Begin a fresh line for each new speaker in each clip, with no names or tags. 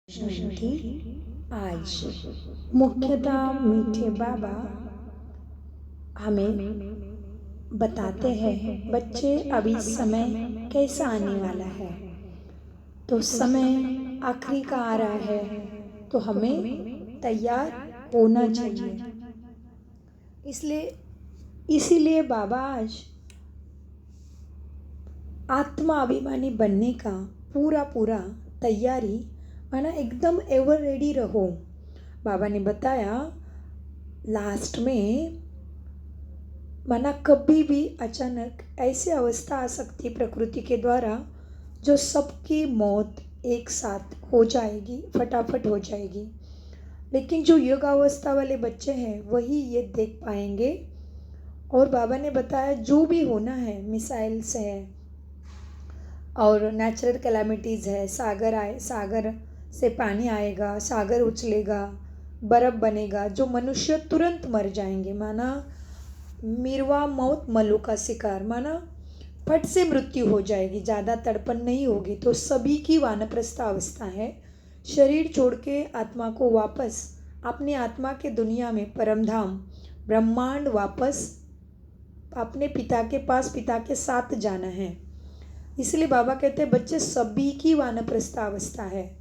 शांति। आज मुख्यतः मीठे बाबा हमें बताते हैं बच्चे अभी समय कैसा आने वाला है। तो समय आखिरी का आ रहा है तो हमें तैयार होना चाहिए। इसीलिए बाबा आज आत्मा अभिमानी बनने का पूरा तैयारी माना एकदम एवर रेडी रहो। बाबा ने बताया लास्ट में माना कभी भी अचानक ऐसी अवस्था आ सकती प्रकृति के द्वारा जो सबकी मौत एक साथ हो जाएगी, फटाफट हो जाएगी। लेकिन जो योगावस्था वाले बच्चे हैं वही ये देख पाएंगे। और बाबा ने बताया जो भी होना है, मिसाइल्स है और नेचुरल कैलामिटीज़ है, सागर से पानी आएगा, सागर उछलेगा, बर्फ़ बनेगा, जो मनुष्य तुरंत मर जाएंगे। माना मिरवा मौत मल्लू का शिकार, माना फट से मृत्यु हो जाएगी, ज़्यादा तड़पन नहीं होगी। तो सभी की वानप्रस्थ अवस्था है। शरीर छोड़ के आत्मा को वापस अपनी आत्मा के दुनिया में परमधाम ब्रह्मांड वापस अपने पिता के पास, पिता के साथ जाना है। इसलिए बाबा कहते हैं बच्चे सभी की वानप्रस्थ अवस्था है।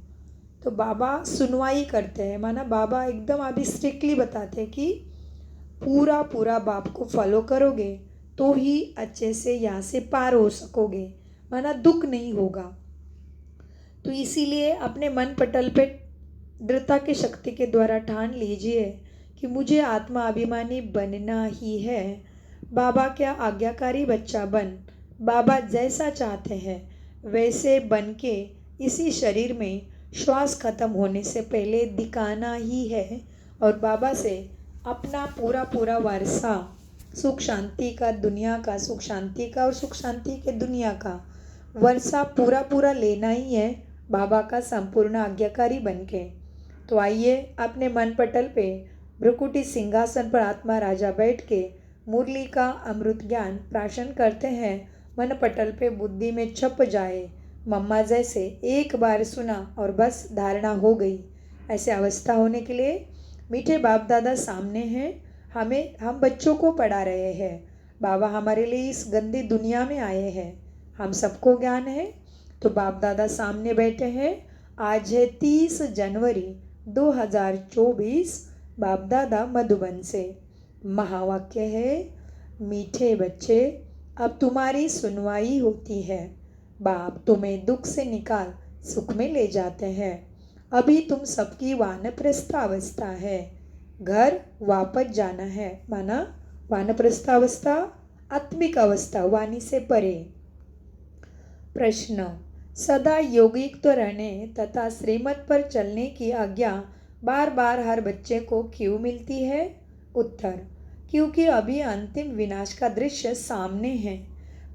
तो बाबा सुनवाई करते हैं, माना बाबा एकदम अभी स्ट्रिक्टली बताते हैं कि पूरा बाप को फॉलो करोगे तो ही अच्छे से यहाँ से पार हो सकोगे, माना दुख नहीं होगा। तो इसीलिए अपने मन पटल पे दृढ़ता की शक्ति के द्वारा ठान लीजिए कि मुझे आत्मा अभिमानी बनना ही है। बाबा क्या आज्ञाकारी बच्चा बन, बाबा जैसा चाहते हैं वैसे बन के इसी शरीर में श्वास खत्म होने से पहले दिखाना ही है। और बाबा से अपना पूरा वारसा सुख शांति का, दुनिया का सुख शांति का और सुख शांति के दुनिया का वर्षा पूरा लेना ही है, बाबा का संपूर्ण आज्ञाकारी बन के। तो आइए अपने मन पटल पे भ्रुकुटी सिंहासन पर आत्मा राजा बैठ के मुरली का अमृत ज्ञान प्राशन करते हैं। मन पटल पे बुद्धि में छप जाए, मम्मा जैसे एक बार सुना और बस धारणा हो गई। ऐसे अवस्था होने के लिए मीठे बाप दादा सामने हैं। हम बच्चों को पढ़ा रहे हैं। बाबा हमारे लिए इस गंदी दुनिया में आए हैं। हम सबको ज्ञान है तो बाप दादा सामने बैठे हैं। आज है 30 जनवरी 2024। बाप दादा मधुबन से महावाक्य है, मीठे बच्चे अब तुम्हारी सुनवाई होती है। बाप तुम्हें दुख से निकाल सुख में ले जाते हैं। अभी तुम सबकी वानप्रस्थ अवस्था है, घर वापस जाना है। माना वानप्रस्थ अवस्था आत्मिक अवस्था, वाणी से परे। प्रश्न, सदा योगिक तो रहने तथा श्रीमत पर चलने की आज्ञा बार बार हर बच्चे को क्यों मिलती है? उत्तर, क्योंकि अभी अंतिम विनाश का दृश्य सामने है।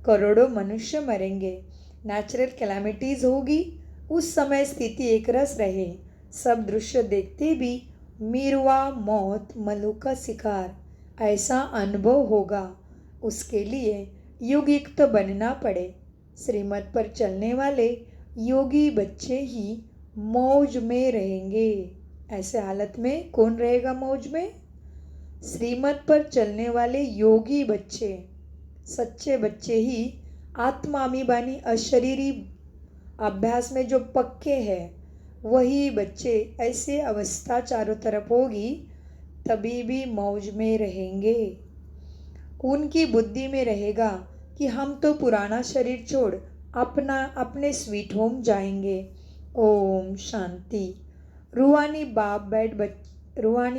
करोड़ों मनुष्य मरेंगे, नेचुरल कैलामिटीज होगी। उस समय स्थिति एक रस रहे, सब दृश्य देखते भी मिरवा मौत मल्लू का शिकार ऐसा अनुभव होगा। उसके लिए युगयुक्त बनना पड़े। श्रीमत पर चलने वाले योगी बच्चे ही मौज में रहेंगे। ऐसे हालत में कौन रहेगा मौज में? श्रीमत पर चलने वाले योगी बच्चे, सच्चे बच्चे ही आत्माभिमानी अशरीरी अभ्यास में जो पक्के हैं वही बच्चे। ऐसी अवस्था चारों तरफ होगी तभी भी मौज में रहेंगे। उनकी बुद्धि में रहेगा कि हम तो पुराना शरीर छोड़ अपने स्वीट होम जाएंगे। ओम शांति। रूहानी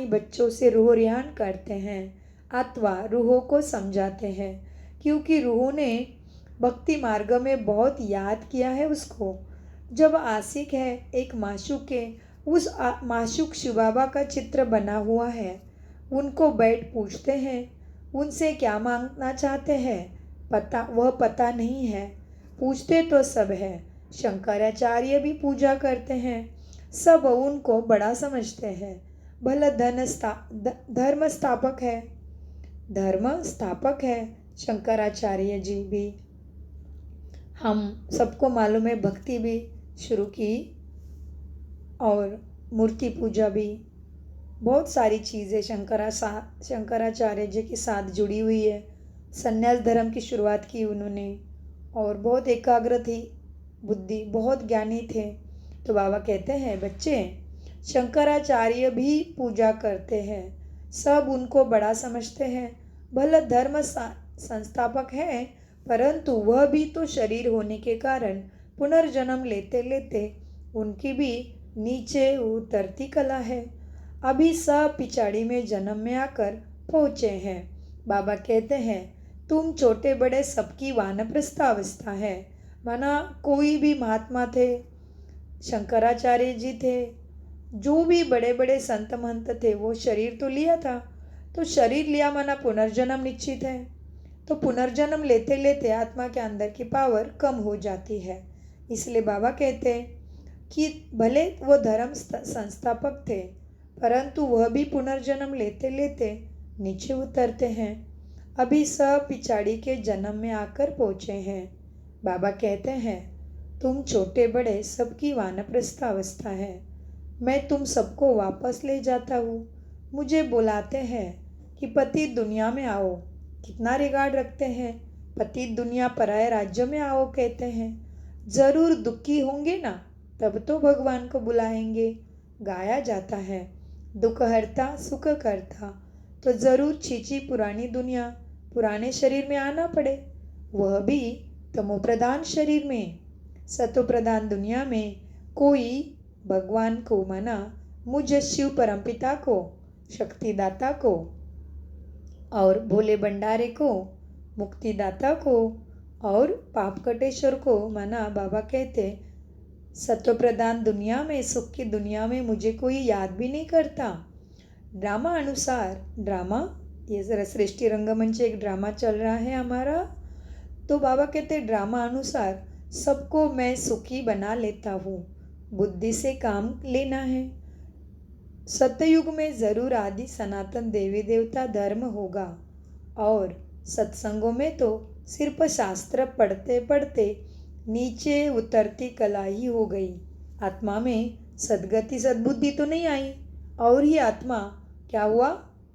बच्चों से रूह रिहान करते हैं अथवा रूहों को समझाते हैं, क्योंकि रूहों ने भक्ति मार्ग में बहुत याद किया है उसको। जब आशिक है एक माशूक के, उस माशूक शिव बाबा का चित्र बना हुआ है। उनको बैठ पूछते हैं उनसे क्या मांगना चाहते हैं, पता नहीं है। पूछते तो सब है, शंकराचार्य भी पूजा करते हैं, सब उनको बड़ा समझते हैं। भला धर्म स्थापक है शंकराचार्य जी भी। हम सबको मालूम है भक्ति भी शुरू की और मूर्ति पूजा भी, बहुत सारी चीज़ें शंकराचार्य जी के साथ जुड़ी हुई है। संन्यास धर्म की शुरुआत की उन्होंने, और बहुत एकाग्र थी बुद्धि, बहुत ज्ञानी थे। तो बाबा कहते हैं, बच्चे शंकराचार्य भी पूजा करते हैं, सब उनको बड़ा समझते हैं। भले धर्म संस्थापक हैं, परंतु वह भी तो शरीर होने के कारण पुनर्जन्म लेते लेते उनकी भी नीचे उतरती कला है। अभी सब पिछाड़ी में जन्म में आकर पहुँचे हैं। बाबा कहते हैं, तुम छोटे बड़े सबकी वानप्रस्थ अवस्था है। माना कोई भी महात्मा थे, शंकराचार्य जी थे, जो भी बड़े बड़े संत महंत थे, वो शरीर तो लिया था। तो शरीर लिया माना पुनर्जन्म निश्चित है। तो पुनर्जन्म लेते लेते आत्मा के अंदर की पावर कम हो जाती है। इसलिए बाबा कहते हैं कि भले वो धर्म संस्थापक थे, परंतु वह भी पुनर्जन्म लेते लेते नीचे उतरते हैं। अभी सब पिछाड़ी के जन्म में आकर पहुँचे हैं। बाबा कहते हैं, तुम छोटे बड़े सबकी वानप्रस्थ अवस्था है। मैं तुम सबको वापस ले जाता हूँ। मुझे बुलाते हैं कि पतित दुनिया में आओ। कितना रिगार्ड रखते हैं। पतित दुनिया पराये राज्य में आओ कहते हैं। ज़रूर दुखी होंगे ना, तब तो भगवान को बुलाएंगे। गाया जाता है, दुख हरता सुख करता। तो ज़रूर छीची पुरानी दुनिया, पुराने शरीर में आना पड़े, वह भी तमोप्रधान शरीर में। सतोप्रधान दुनिया में कोई भगवान को, माना मुझ शिव परमपिता को, शक्तिदाता को और भोले भंडारे को, मुक्तिदाता को और पाप कटेश्वर को, माना बाबा कहते सत्वप्रधान दुनिया में, सुख की दुनिया में मुझे कोई याद भी नहीं करता। ड्रामा अनुसार, ड्रामा ये जरा सृष्टि रंगमंच एक ड्रामा चल रहा है हमारा। तो बाबा कहते ड्रामा अनुसार सबको मैं सुखी बना लेता हूँ। बुद्धि से काम लेना है। सतयुग में ज़रूर आदि सनातन देवी देवता धर्म होगा, और सत्संगों में तो सिर्फ शास्त्र पढ़ते पढ़ते नीचे उतरती कला ही हो गई। आत्मा में सद्गति सद्बुद्धि तो नहीं आई, और ही आत्मा क्या हुआ,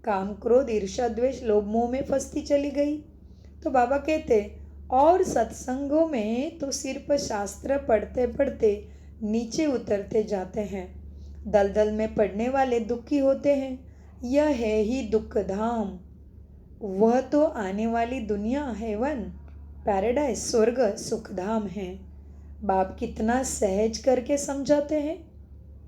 काम क्रोध ईर्ष्या द्वेष लोभ मोह में फंसती चली गई। तो बाबा कहते और सत्संगों में तो सिर्फ शास्त्र पढ़ते पढ़ते नीचे उतरते जाते हैं। दलदल में पड़ने वाले दुखी होते हैं। यह है ही दुख धाम। वह तो आने वाली दुनिया, हेवन, पैराडाइज, स्वर्ग, सुखधाम है। बाप कितना सहज करके समझाते हैं।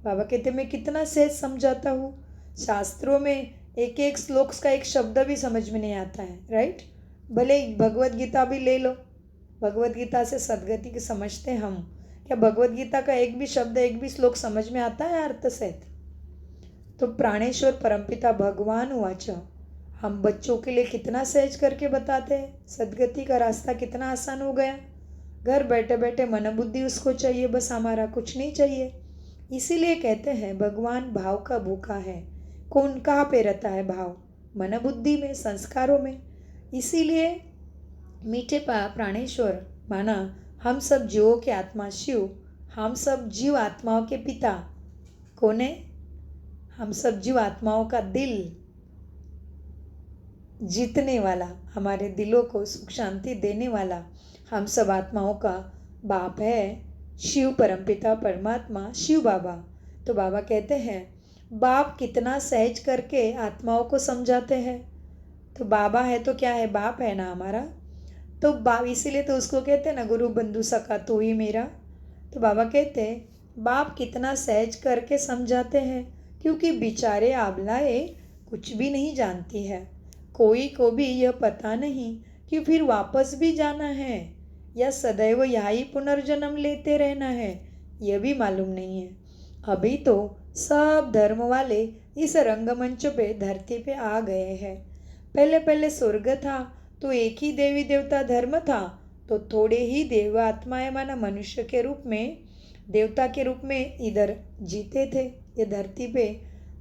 बाबा कहते मैं कितना सहज समझाता हूँ। शास्त्रों में एक एक श्लोक का एक शब्द भी समझ में नहीं आता है, राइट। भले भगवत गीता भी ले लो, भगवत गीता से सदगति की समझते हम। क्या भगवत गीता का एक भी शब्द, एक भी श्लोक समझ में आता है अर्थ सहित? तो प्राणेश्वर परमपिता भगवान वाच, हम बच्चों के लिए कितना सहज करके बताते हैं। सदगति का रास्ता कितना आसान हो गया। घर बैठे बैठे मन बुद्धि उसको चाहिए, बस हमारा कुछ नहीं चाहिए। इसीलिए कहते हैं भगवान भाव का भूखा है। कौन कहाँ पे रहता है भाव? मन बुद्धि में, संस्कारों में। इसीलिए मीठे प्राणेश्वर, माना हम सब जीवों के आत्मा शिव, हम सब जीव आत्माओं के पिता कौन है? हम सब जीव आत्माओं का दिल जीतने वाला, हमारे दिलों को सुख शांति देने वाला हम सब आत्माओं का बाप है शिव परमपिता परमात्मा शिव बाबा। तो बाबा कहते हैं बाप कितना सहज करके आत्माओं को समझाते हैं। तो बाबा है तो क्या है, बाप है ना हमारा। तो बाप इसीलिए तो उसको कहते हैं ना, गुरु बंधु सखा तो ही मेरा। तो बाबा कहते हैं बाप कितना सहज करके समझाते हैं, क्योंकि बेचारे आबलाए कुछ भी नहीं जानती है। कोई को भी यह पता नहीं कि फिर वापस भी जाना है या सदैव यही पुनर्जन्म लेते रहना है, यह भी मालूम नहीं है। अभी तो सब धर्म वाले इस रंगमंच पे धरती पे आ गए हैं। पहले पहले स्वर्ग था तो एक ही देवी देवता धर्म था, तो थोड़े ही देवात्माएं माना मनुष्य के रूप में, देवता के रूप में इधर जीते थे ये धरती पे।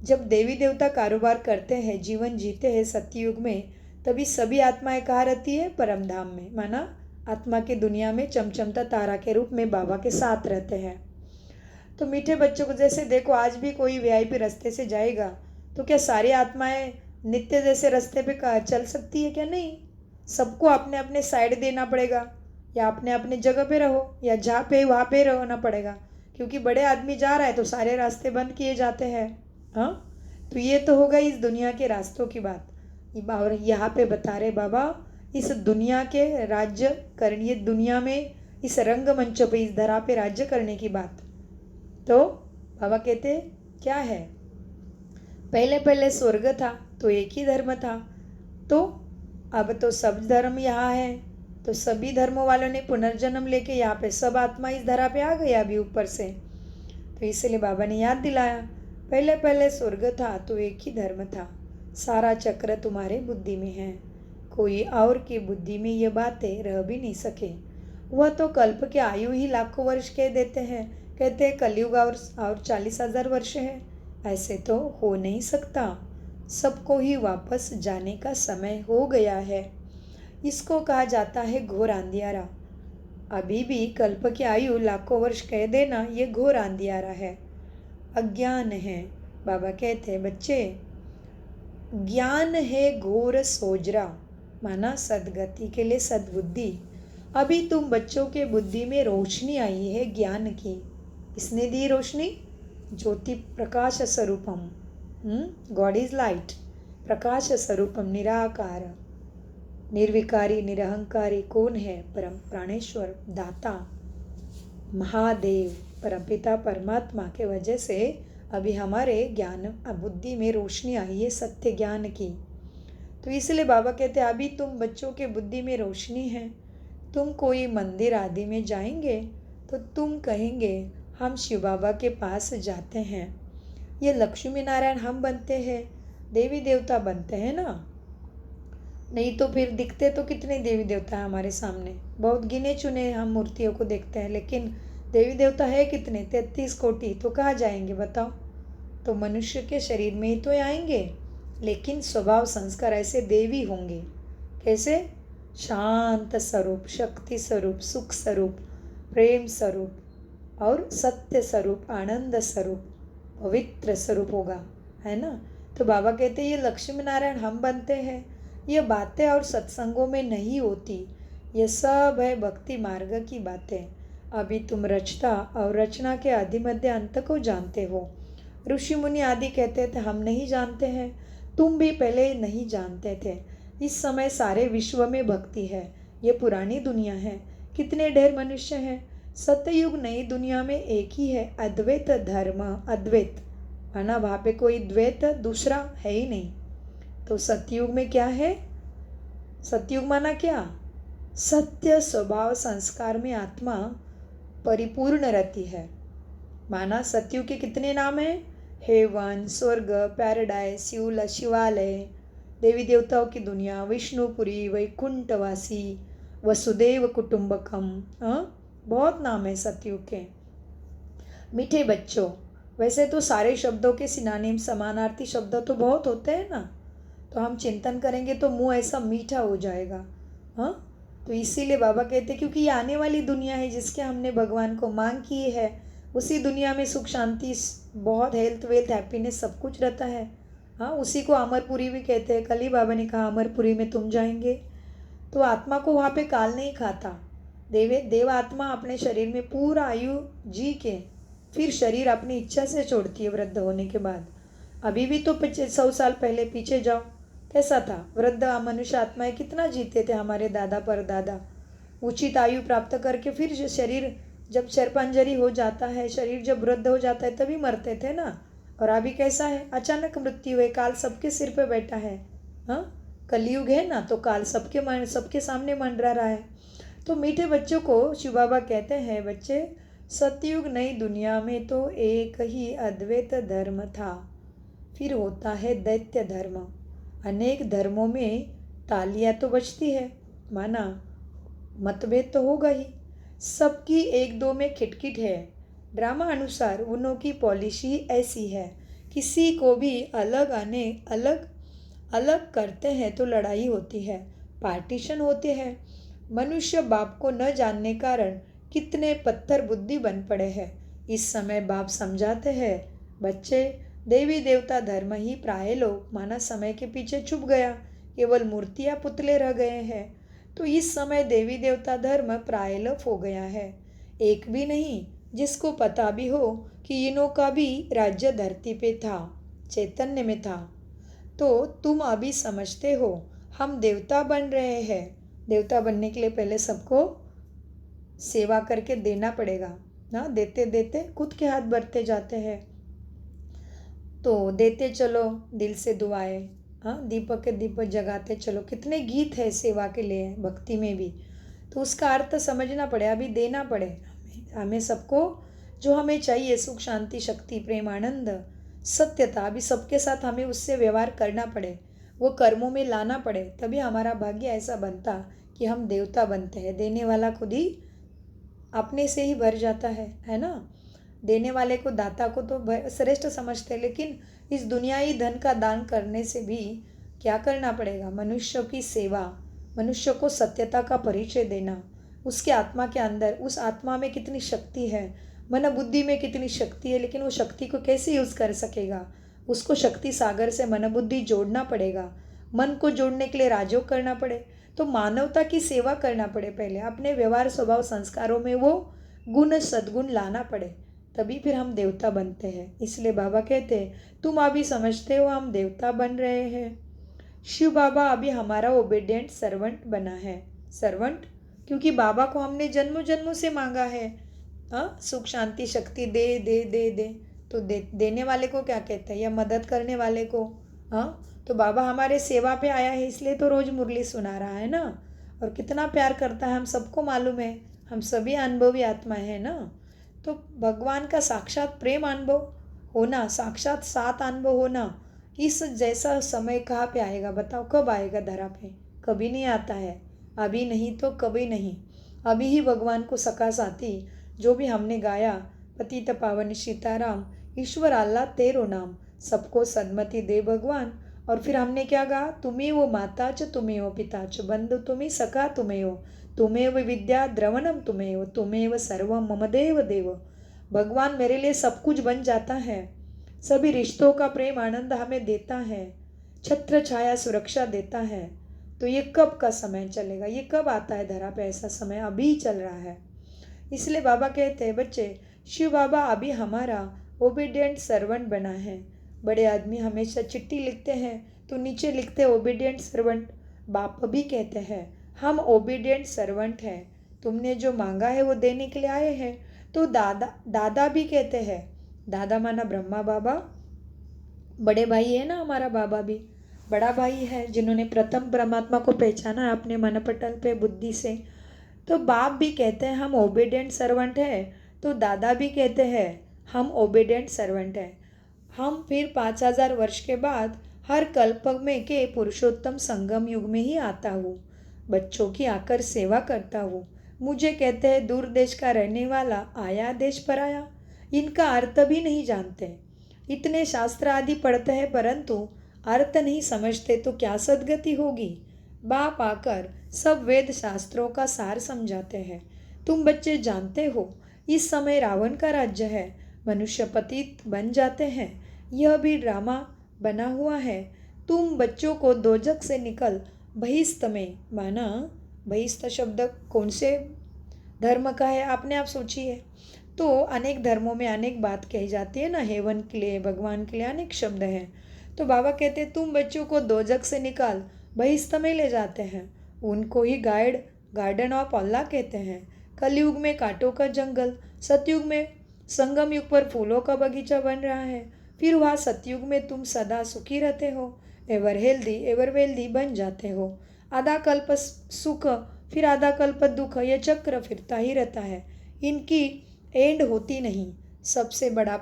जब देवी देवता कारोबार करते हैं, जीवन जीते हैं सतयुग में, तभी सभी आत्माएं कहाँ रहती है? परम धाम में, माना आत्मा की दुनिया में चमचमता तारा के रूप में बाबा के साथ रहते हैं। तो मीठे बच्चों को जैसे देखो, आज भी कोई वीआईपी रास्ते से जाएगा तो क्या सारी आत्माएं नित्य जैसे रास्ते पे चल सकती है क्या? नहीं, सबको अपने अपने साइड देना पड़ेगा, या अपने अपने जगह पे रहो, या जहाँ पे वहाँ पे रहना पड़ेगा, क्योंकि बड़े आदमी जा रहा है तो सारे रास्ते बंद किए जाते हैं। हाँ, तो ये तो हो गई इस दुनिया के रास्तों की बात। और यहाँ पे बता रहे बाबा, इस दुनिया के राज्य करनी, दुनिया में इस रंगमंच पे, इस धरा पे राज्य करने की बात। तो बाबा कहते क्या है, पहले पहले स्वर्ग था तो एक ही धर्म था, तो अब तो सब धर्म यहाँ है, तो सभी धर्मों वालों ने पुनर्जन्म लेके यहाँ पे सब आत्मा इस धरा पे आ गया अभी ऊपर से। तो इसलिए बाबा ने याद दिलाया, पहले पहले स्वर्ग था तो एक ही धर्म था, सारा चक्र तुम्हारे बुद्धि में है, कोई और की बुद्धि में ये बातें रह भी नहीं सके। वह तो कल्प के आयु ही लाखों वर्ष कह देते हैं, कहते हैं कलयुग और 40,000 वर्ष है, ऐसे तो हो नहीं सकता, सबको ही वापस जाने का समय हो गया है। इसको कहा जाता है घोर अंधियारा। अभी भी कल्प की आयु लाखों वर्ष कह देना ये घोर अंधियारा है, अज्ञान है। बाबा कहते हैं बच्चे, ज्ञान है घोर सोजरा, माना सदगति के लिए सद्बुद्धि। अभी तुम बच्चों के बुद्धि में रोशनी आई है ज्ञान की, इसने दी रोशनी, ज्योति प्रकाश स्वरूपम, गॉड इज लाइट, प्रकाश स्वरूपम, निराकार, निर्विकारी निरहंकारी कौन है? परम प्राणेश्वर, दाता, महादेव, परमपिता परमात्मा के वजह से अभी हमारे ज्ञान बुद्धि में रोशनी आई है सत्य ज्ञान की। तो इसलिए बाबा कहते हैं अभी तुम बच्चों के बुद्धि में रोशनी है, तुम कोई मंदिर आदि में जाएंगे तो तुम कहेंगे हम शिव बाबा के पास जाते हैं, ये लक्ष्मी नारायण हम बनते हैं, देवी देवता बनते हैं ना, नहीं तो फिर दिखते तो कितने देवी देवता है हमारे सामने, बहुत गिने चुने हम मूर्तियों को देखते हैं, लेकिन देवी देवता है कितने? 33 कोटि। तो कहाँ जाएंगे बताओ? तो मनुष्य के शरीर में ही तो आएंगे, लेकिन स्वभाव संस्कार ऐसे देवी होंगे। कैसे? शांत स्वरूप, शक्ति स्वरूप, सुख स्वरूप, प्रेम स्वरूप और सत्य स्वरूप, आनंद स्वरूप, पवित्र स्वरूप होगा, है ना। तो बाबा कहते हैं ये लक्ष्मी नारायण हम बनते हैं, ये बातें और सत्संगों में नहीं होती, ये सब है भक्ति मार्ग की बातें। अभी तुम रचता और रचना के आदि मध्य अंत को जानते हो। ऋषि मुनि आदि कहते थे हम नहीं जानते हैं, तुम भी पहले नहीं जानते थे। इस समय सारे विश्व में भक्ति है, ये पुरानी दुनिया है, कितने ढेर मनुष्य हैं। सत्ययुग नई दुनिया में एक ही है, अद्वैत धर्म, अद्वैत है ना, वहाँ पे कोई द्वैत दूसरा है ही नहीं। तो सतयुग में क्या है? सतयुग माना क्या? सत्य स्वभाव संस्कार में आत्मा परिपूर्ण रहती है। माना सतयुग के कितने नाम हैं? हेवन, स्वर्ग, पैराडाइस, शिवालय, देवी देवताओं की दुनिया, विष्णुपुरी, वैकुंठवासी, वसुदेव कुटुंबकम, बहुत नाम है सतयुग के। मीठे बच्चों, वैसे तो सारे शब्दों के सिनोनिम समानार्थी शब्द तो बहुत होते हैं ना, तो हम चिंतन करेंगे तो मुंह ऐसा मीठा हो जाएगा। हाँ, तो इसीलिए बाबा कहते क्योंकि ये आने वाली दुनिया है जिसके हमने भगवान को मांग की है, उसी दुनिया में सुख शांति, बहुत हेल्थ वेल्थ हैप्पीनेस सब कुछ रहता है। हाँ, उसी को अमरपुरी भी कहते हैं। कल ही बाबा ने कहा अमरपुरी में तुम जाएंगे, तो आत्मा को वहाँ पे काल नहीं खाता। देव आत्मा अपने शरीर में पूरा आयु जी के फिर शरीर अपनी इच्छा से छोड़ती है वृद्ध होने के बाद। अभी भी तो 100 साल पहले पीछे जाओ, कैसा था? वृद्ध मनुष्य आत्माएं कितना जीते थे हमारे दादा परदादा, उचित आयु प्राप्त करके फिर शरीर जब शरपंजरी हो जाता है, शरीर जब वृद्ध हो जाता है तभी मरते थे ना। और अभी कैसा है? अचानक मृत्यु है, काल सबके सिर पे बैठा है। हाँ, कलयुग है ना, तो काल सबके सामने मंडरा रहा है। तो मीठे बच्चों को शिव बाबा कहते हैं बच्चे, सतयुग नई दुनिया में तो एक ही अद्वैत धर्म था, फिर होता है दैत्य धर्म। अनेक धर्मों में तालियां तो बजती है, माना मतभेद तो होगा ही, सबकी एक दो में खिटखिट है। ड्रामा अनुसार उनों की पॉलिसी ऐसी है, किसी को भी अलग करते हैं तो लड़ाई होती है, पार्टीशन होते हैं। मनुष्य बाप को न जानने कारण कितने पत्थर बुद्धि बन पड़े हैं। इस समय बाप समझाते हैं, बच्चे देवी देवता धर्म ही प्राय लोग माना समय के पीछे छुप गया, केवल मूर्तियाँ पुतले रह गए हैं। तो इस समय देवी देवता धर्म प्रायलप हो गया है। एक भी नहीं जिसको पता भी हो कि इनों का भी राज्य धरती पे था, चैतन्य में था। तो तुम अभी समझते हो हम देवता बन रहे हैं। देवता बनने के लिए पहले सबको सेवा करके देना पड़ेगा ना, देते देते खुद के हाथ बढ़ते जाते हैं। तो देते चलो दिल से दुआएं, हाँ, दीपक के दीपक जगाते चलो। कितने गीत है सेवा के लिए भक्ति में भी। तो उसका अर्थ समझना पड़े, अभी देना पड़े हमें सबको जो हमें चाहिए, सुख शांति शक्ति प्रेम आनंद सत्यता, अभी सबके साथ हमें उससे व्यवहार करना पड़े, वो कर्मों में लाना पड़े, तभी हमारा भाग्य ऐसा बनता कि हम देवता बनते हैं। देने वाला खुद ही अपने से ही भर जाता है ना। देने वाले को, दाता को तो श्रेष्ठ समझते हैं, लेकिन इस दुनियाई धन का दान करने से भी क्या करना पड़ेगा? मनुष्य की सेवा, मनुष्य को सत्यता का परिचय देना, उसके आत्मा के अंदर, उस आत्मा में कितनी शक्ति है, मन बुद्धि में कितनी शक्ति है, लेकिन वो शक्ति को कैसे यूज़ कर सकेगा? उसको शक्ति सागर से मन बुद्धि जोड़ना पड़ेगा। मन को जोड़ने के लिए राजयोग करना पड़े, तो मानवता की सेवा करना पड़े। पहले अपने व्यवहार स्वभाव संस्कारों में वो गुण सद्गुण लाना पड़े, तभी फिर हम देवता बनते हैं। इसलिए बाबा कहते हैं तुम अभी समझते हो हम देवता बन रहे हैं। शिव बाबा अभी हमारा ओबीडियंट सर्वेंट बना है। सर्वेंट क्योंकि बाबा को हमने जन्मों जन्मों से मांगा है, हाँ, सुख शांति शक्ति दे दे दे दे। तो देने वाले को क्या कहते हैं, या मदद करने वाले को, हाँ। तो बाबा हमारे सेवा पे आया है, इसलिए तो रोज़ मुरली सुना रहा है ना। और कितना प्यार करता है हम सबको मालूम है, हम सभी अनुभवी आत्मा है ना। तो भगवान का साक्षात प्रेम अनुभव होना, साक्षात सात अनुभव होना, इस जैसा समय कहाँ पे आएगा बताओ? कब आएगा धरा पे? कभी नहीं आता है। अभी नहीं तो कभी नहीं। अभी ही भगवान को सका साथी जो भी हमने गाया, पतित पावन सीताराम, ईश्वर अल्लाह तेरो नाम, सबको सदमति दे भगवान। और फिर हमने क्या गा? तुम्हें वो माता च तुम्हें वो पिता च, बंधु तुम्हें सखा तुम्हें हो, तुम्हें वो विद्या द्रवणम तुम्हें हो, तुम्हें वो सर्वम मम देव देव। भगवान मेरे लिए सब कुछ बन जाता है, सभी रिश्तों का प्रेम आनंद हमें देता है, छत्र छाया सुरक्षा देता है। तो ये कब का समय चलेगा? ये कब आता है धरा पे? ऐसा समय अभी चल रहा है। इसलिए बाबा कहते हैं बच्चे, शिव बाबा अभी हमारा ओबीडियंट सर्वेंट बना है। बड़े आदमी हमेशा चिट्ठी लिखते हैं तो नीचे लिखते हैं ओबीडियंट सर्वेंट। बाप भी कहते हैं हम ओबीडियंट सर्वेंट हैं, तुमने जो मांगा है वो देने के लिए आए हैं। तो दादा भी कहते हैं, दादा माना ब्रह्मा बाबा, बड़े भाई है ना हमारा बाबा भी, बड़ा भाई है जिन्होंने प्रथम परमात्मा को पहचाना अपने मन पटल पे बुद्धि से। तो बाप भी कहते हैं हम ओबीडियंट सर्वेंट हैं, तो दादा भी कहते हैं हम ओबीडियंट सर्वेंट हैं। हम फिर 5000 वर्ष के बाद हर कल्प में के पुरुषोत्तम संगम युग में ही आता हूँ, बच्चों की आकर सेवा करता हूँ। मुझे कहते हैं दूर देश का रहने वाला, आया देश पर आया। इनका अर्थ भी नहीं जानते, इतने शास्त्र आदि पढ़ते हैं परंतु अर्थ नहीं समझते, तो क्या सदगति होगी? बाप आकर सब वेद शास्त्रों का सार समझाते हैं। तुम बच्चे जानते हो इस समय रावण का राज्य है, मनुष्य पतित बन जाते हैं, यह भी ड्रामा बना हुआ है। तुम बच्चों को दोजक से निकल बहिस्त में, माना बहिस्त शब्द कौन से धर्म का है आपने आप सोचिए। तो अनेक धर्मों में अनेक बात कही जाती है ना, हेवन के लिए भगवान के लिए अनेक शब्द हैं। तो बाबा कहते हैं तुम बच्चों को दोजक से निकाल बहिस्त में ले जाते हैं, उनको ही गार्डन ऑफ अल्लाह कहते हैं। कलयुग में कांटों का जंगल, सतयुग में संगम युग पर फूलों का बगीचा बन रहा है। फिर वहाँ सतयुग में तुम सदा सुखी रहते हो, एवर हेल्दी एवर वेल्दी बन जाते हो। आधा कल्प सुख फिर आधा कल्प दुख, यह चक्र फिरता ही रहता है, इनकी एंड होती नहीं। सबसे बड़ा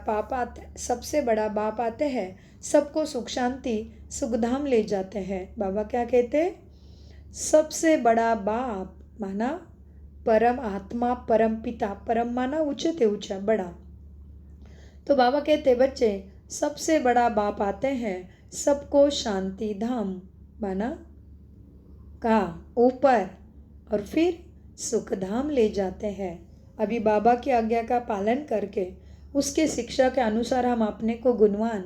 बाप आते हैं, सबको सुख शांति सुखधाम ले जाते हैं। बाबा क्या कहते हैं? सबसे बड़ा बाप माना परम आत्मा, परम पिता, परम माना ऊंचे ते ऊंचा बड़ा। तो बाबा कहते बच्चे सबसे बड़ा बाप आते हैं, सबको शांति धाम माना का ऊपर और फिर सुखधाम ले जाते हैं। अभी बाबा की आज्ञा का पालन करके उसके शिक्षा के अनुसार हम अपने को गुणवान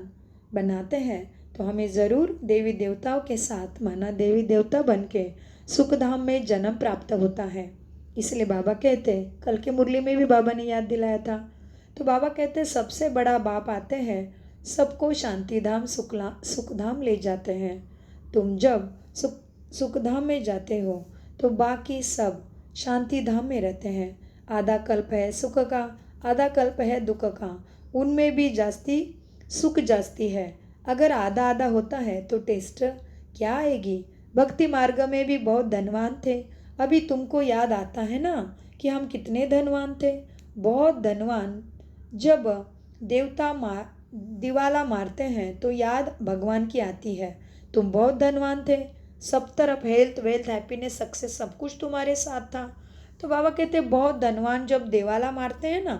बनाते हैं तो हमें ज़रूर देवी देवताओं के साथ माना देवी देवता बन के सुखधाम में जन्म प्राप्त होता है। इसलिए बाबा कहते, कल की मुरली में भी बाबा ने याद दिलाया था, तो बाबा कहते सबसे बड़ा बाप आते हैं, सबको शांतिधाम सुखधाम ले जाते हैं। तुम जब सुखधाम में जाते हो तो बाकी सब शांति धाम में रहते हैं। आधा कल्प है सुख का, आधा कल्प है दुख का, उनमें भी जास्ती सुख जास्ती है। अगर आधा आधा होता है तो टेस्ट क्या आएगी। भक्ति मार्ग में भी बहुत धनवान थे। अभी तुमको याद आता है ना कि हम कितने धनवान थे, बहुत धनवान। जब देवता दिवाला मारते हैं तो याद भगवान की आती है, तुम बहुत धनवान थे, सब तरफ हेल्थ वेल्थ हैप्पीनेस सक्सेस सब कुछ तुम्हारे साथ था। तो बाबा कहते बहुत धनवान जब दिवाला मारते हैं ना,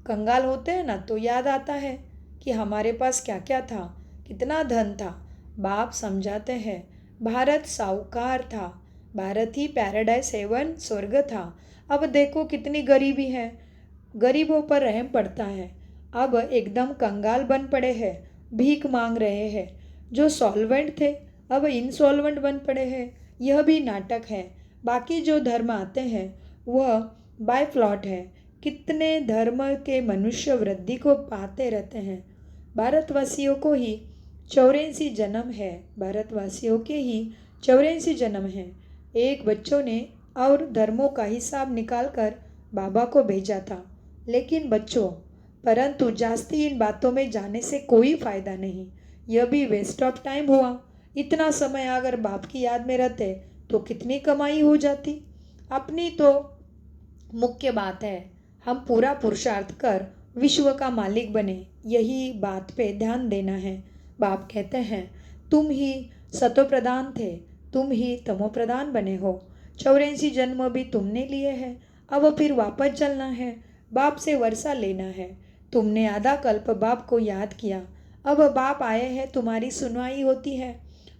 कंगाल होते हैं ना, तो याद आता है कि हमारे पास क्या क्या था, कितना धन था। बाप समझाते हैं भारत साहूकार था, भारत ही पैराडाइज हेवन स्वर्ग था। अब देखो कितनी गरीबी है, गरीबों पर रहम पड़ता है। अब एकदम कंगाल बन पड़े हैं, भीख मांग रहे हैं। जो सॉल्वेंट थे अब इंसॉल्वेंट बन पड़े हैं। यह भी नाटक है। बाकी जो धर्म आते हैं वह बाय फ्लॉट है। कितने धर्म के मनुष्य वृद्धि को पाते रहते हैं। भारतवासियों को ही 84 जन्म है, भारतवासियों के ही 84 जन्म है। एक बच्चों ने और धर्मों का हिसाब निकाल कर बाबा को भेजा था। लेकिन बच्चों, परंतु जास्ती इन बातों में जाने से कोई फ़ायदा नहीं, यह भी वेस्ट ऑफ टाइम हुआ। इतना समय अगर बाप की याद में रहते तो कितनी कमाई हो जाती। अपनी तो मुख्य बात है हम पूरा पुरुषार्थ कर विश्व का मालिक बने, यही बात पे ध्यान देना है। बाप कहते हैं तुम ही सतो प्रधान थे, तुम ही तमो प्रधान बने हो। 84 जन्म भी तुमने लिए हैं, अब फिर वापस चलना है, बाप से वर्षा लेना है। तुमने आधा कल्प बाप को याद किया, अब बाप आए हैं, तुम्हारी सुनवाई होती है।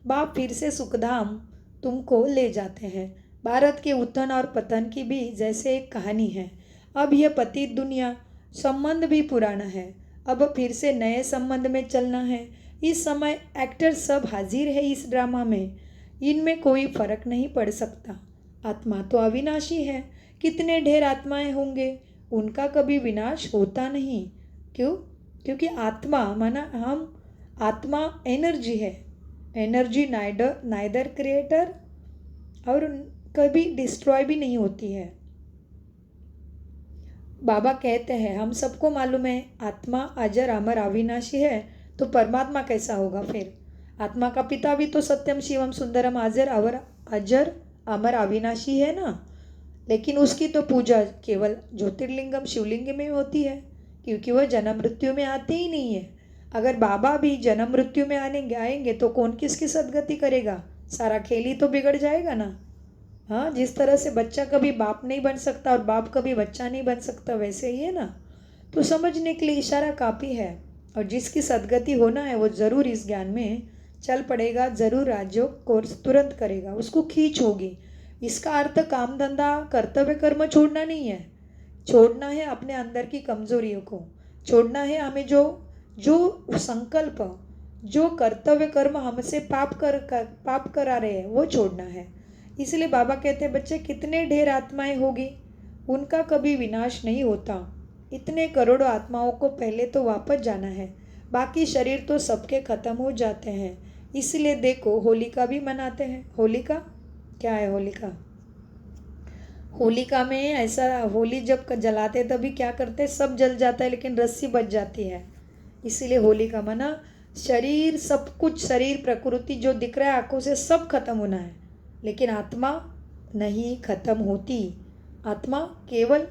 बाप फिर से सुखधाम तुमको ले जाते हैं। भारत के उत्थान और पतन की भी जैसे एक कहानी है। अब यह पतित दुनिया संबंध भी पुराना है, अब फिर से नए संबंध में चलना है। इस समय एक्टर सब हाजिर है इस ड्रामा में, इनमें कोई फर्क नहीं पड़ सकता। आत्मा तो अविनाशी है, कितने ढेर आत्माएं होंगे, उनका कभी विनाश होता नहीं। क्यों? क्योंकि आत्मा माना हम, आत्मा एनर्जी है, एनर्जी नाइदर क्रिएटर और कभी डिस्ट्रॉय भी नहीं होती है। बाबा कहते हैं हम सबको मालूम है आत्मा अजर अमर अविनाशी है, तो परमात्मा कैसा होगा फिर। आत्मा का पिता भी तो सत्यम शिवम सुंदरम अजर अमर अविनाशी है ना। लेकिन उसकी तो पूजा केवल ज्योतिर्लिंगम शिवलिंग में होती है, क्योंकि वह जन्म मृत्यु में आते ही नहीं है। अगर बाबा भी जन्म मृत्यु में आएंगे तो कौन किसकी सदगति करेगा, सारा खेल ही तो बिगड़ जाएगा ना। हाँ, जिस तरह से बच्चा कभी बाप नहीं बन सकता और बाप कभी बच्चा नहीं बन सकता, वैसे ही है ना। तो समझने के लिए इशारा काफ़ी है, और जिसकी सदगति होना है वो ज़रूर इस ज्ञान में चल पड़ेगा, ज़रूर राजयोग कोर्स तुरंत करेगा, उसको खींच होगी। इसका अर्थ काम धंधा कर्तव्य कर्म छोड़ना नहीं है, छोड़ना है अपने अंदर की कमजोरियों को, छोड़ना है हमें जो जो संकल्प, जो कर्तव्य कर्म हमसे पाप करा रहे हैं वो छोड़ना है। इसलिए बाबा कहते हैं बच्चे कितने ढेर आत्माएं होगी, उनका कभी विनाश नहीं होता। इतने करोड़ों आत्माओं को पहले तो वापस जाना है, बाकी शरीर तो सबके ख़त्म हो जाते हैं। इसलिए देखो होलिका भी मनाते हैं। होलिका क्या है? होलिका में ऐसा, होली जब जलाते तभी क्या करते, सब जल जाता है लेकिन रस्सी बच जाती है। इसीलिए होलिका मना, शरीर सब कुछ, शरीर प्रकृति जो दिख रहा है आंखों से सब खत्म होना है, लेकिन आत्मा नहीं खत्म होती। आत्मा केवल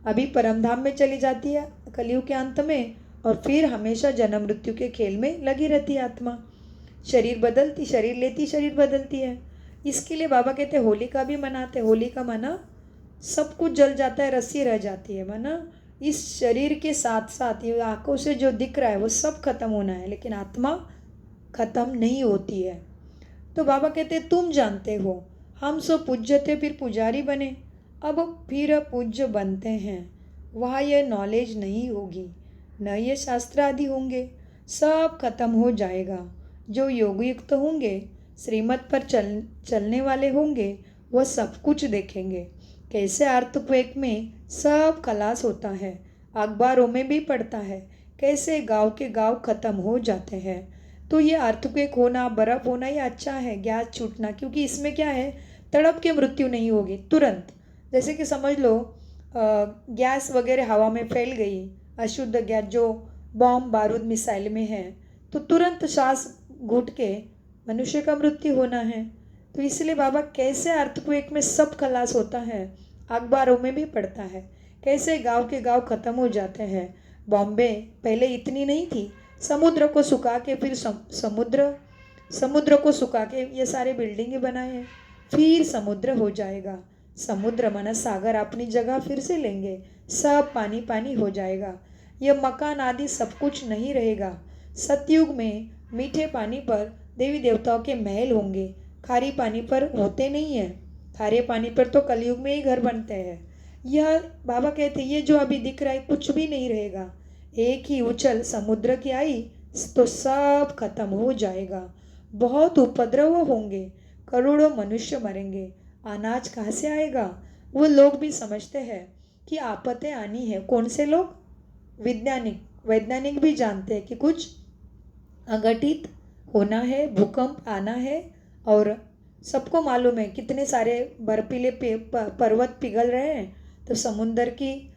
अभी परमधाम में चली जाती है कलयुग के अंत में, और फिर हमेशा जन्म मृत्यु के खेल में लगी रहती है आत्मा। शरीर बदलती, शरीर लेती, शरीर बदलती है। इसके लिए बाबा कहते हैं होलिका भी मनाते। होलिका मना सब कुछ जल जाता है, रस्सी रह जाती है, माना इस शरीर के साथ साथ ये आंखों से जो दिख रहा है वो सब खत्म होना है, लेकिन आत्मा खत्म नहीं होती है। तो बाबा कहते हैं तुम जानते हो हम सब पूज्य थे, फिर पुजारी बने, अब फिर पूज्य बनते हैं। वहाँ यह नॉलेज नहीं होगी, न ये शास्त्र आदि होंगे, सब खत्म हो जाएगा। जो योगयुक्त होंगे, श्रीमत पर चलने वाले होंगे, वह सब कुछ देखेंगे। कैसे अर्थक्वेक में सब खलास होता है, अखबारों में भी पढ़ता है, कैसे गांव के गांव खत्म हो जाते हैं। तो ये अर्थक्वेक होना, बर्फ होना ये अच्छा है, गैस छूटना, क्योंकि इसमें क्या है, तड़प के मृत्यु नहीं होगी तुरंत। जैसे कि समझ लो गैस वगैरह हवा में फैल गई, अशुद्ध गैस जो बॉम्ब बारूद मिसाइल में है, तो तुरंत सांस घुट के मनुष्य का मृत्यु होना है। तो इसलिए बाबा कैसे अर्थक्वेक में सब खलास होता है, अखबारों में भी पढ़ता है, कैसे गांव के गांव खत्म हो जाते हैं। बॉम्बे पहले इतनी नहीं थी, समुद्र को सुखा के फिर समुद्र को सुखा के ये सारे बिल्डिंगें बनाए हैं, फिर समुद्र हो जाएगा। समुद्र माना सागर अपनी जगह फिर से लेंगे, सब पानी पानी हो जाएगा, ये मकान आदि सब कुछ नहीं रहेगा। सतयुग में मीठे पानी पर देवी देवताओं के महल होंगे, खारी पानी पर होते नहीं हैं। खारे पानी पर तो कलयुग में ही घर बनते हैं। यह बाबा कहते ये जो अभी दिख रहा है कुछ भी नहीं रहेगा। एक ही उछल समुद्र की आई तो सब खत्म हो जाएगा। बहुत उपद्रव होंगे, करोड़ों मनुष्य मरेंगे, अनाज कहाँ से आएगा। वो लोग भी समझते हैं कि आपत्तें आनी है। कौन से लोग? वैज्ञानिक भी जानते हैं कि कुछ अघटित होना है, भूकंप आना है। और सबको मालूम है कितने सारे बर्फीले पर्वत पिघल रहे हैं, तो समुद्र की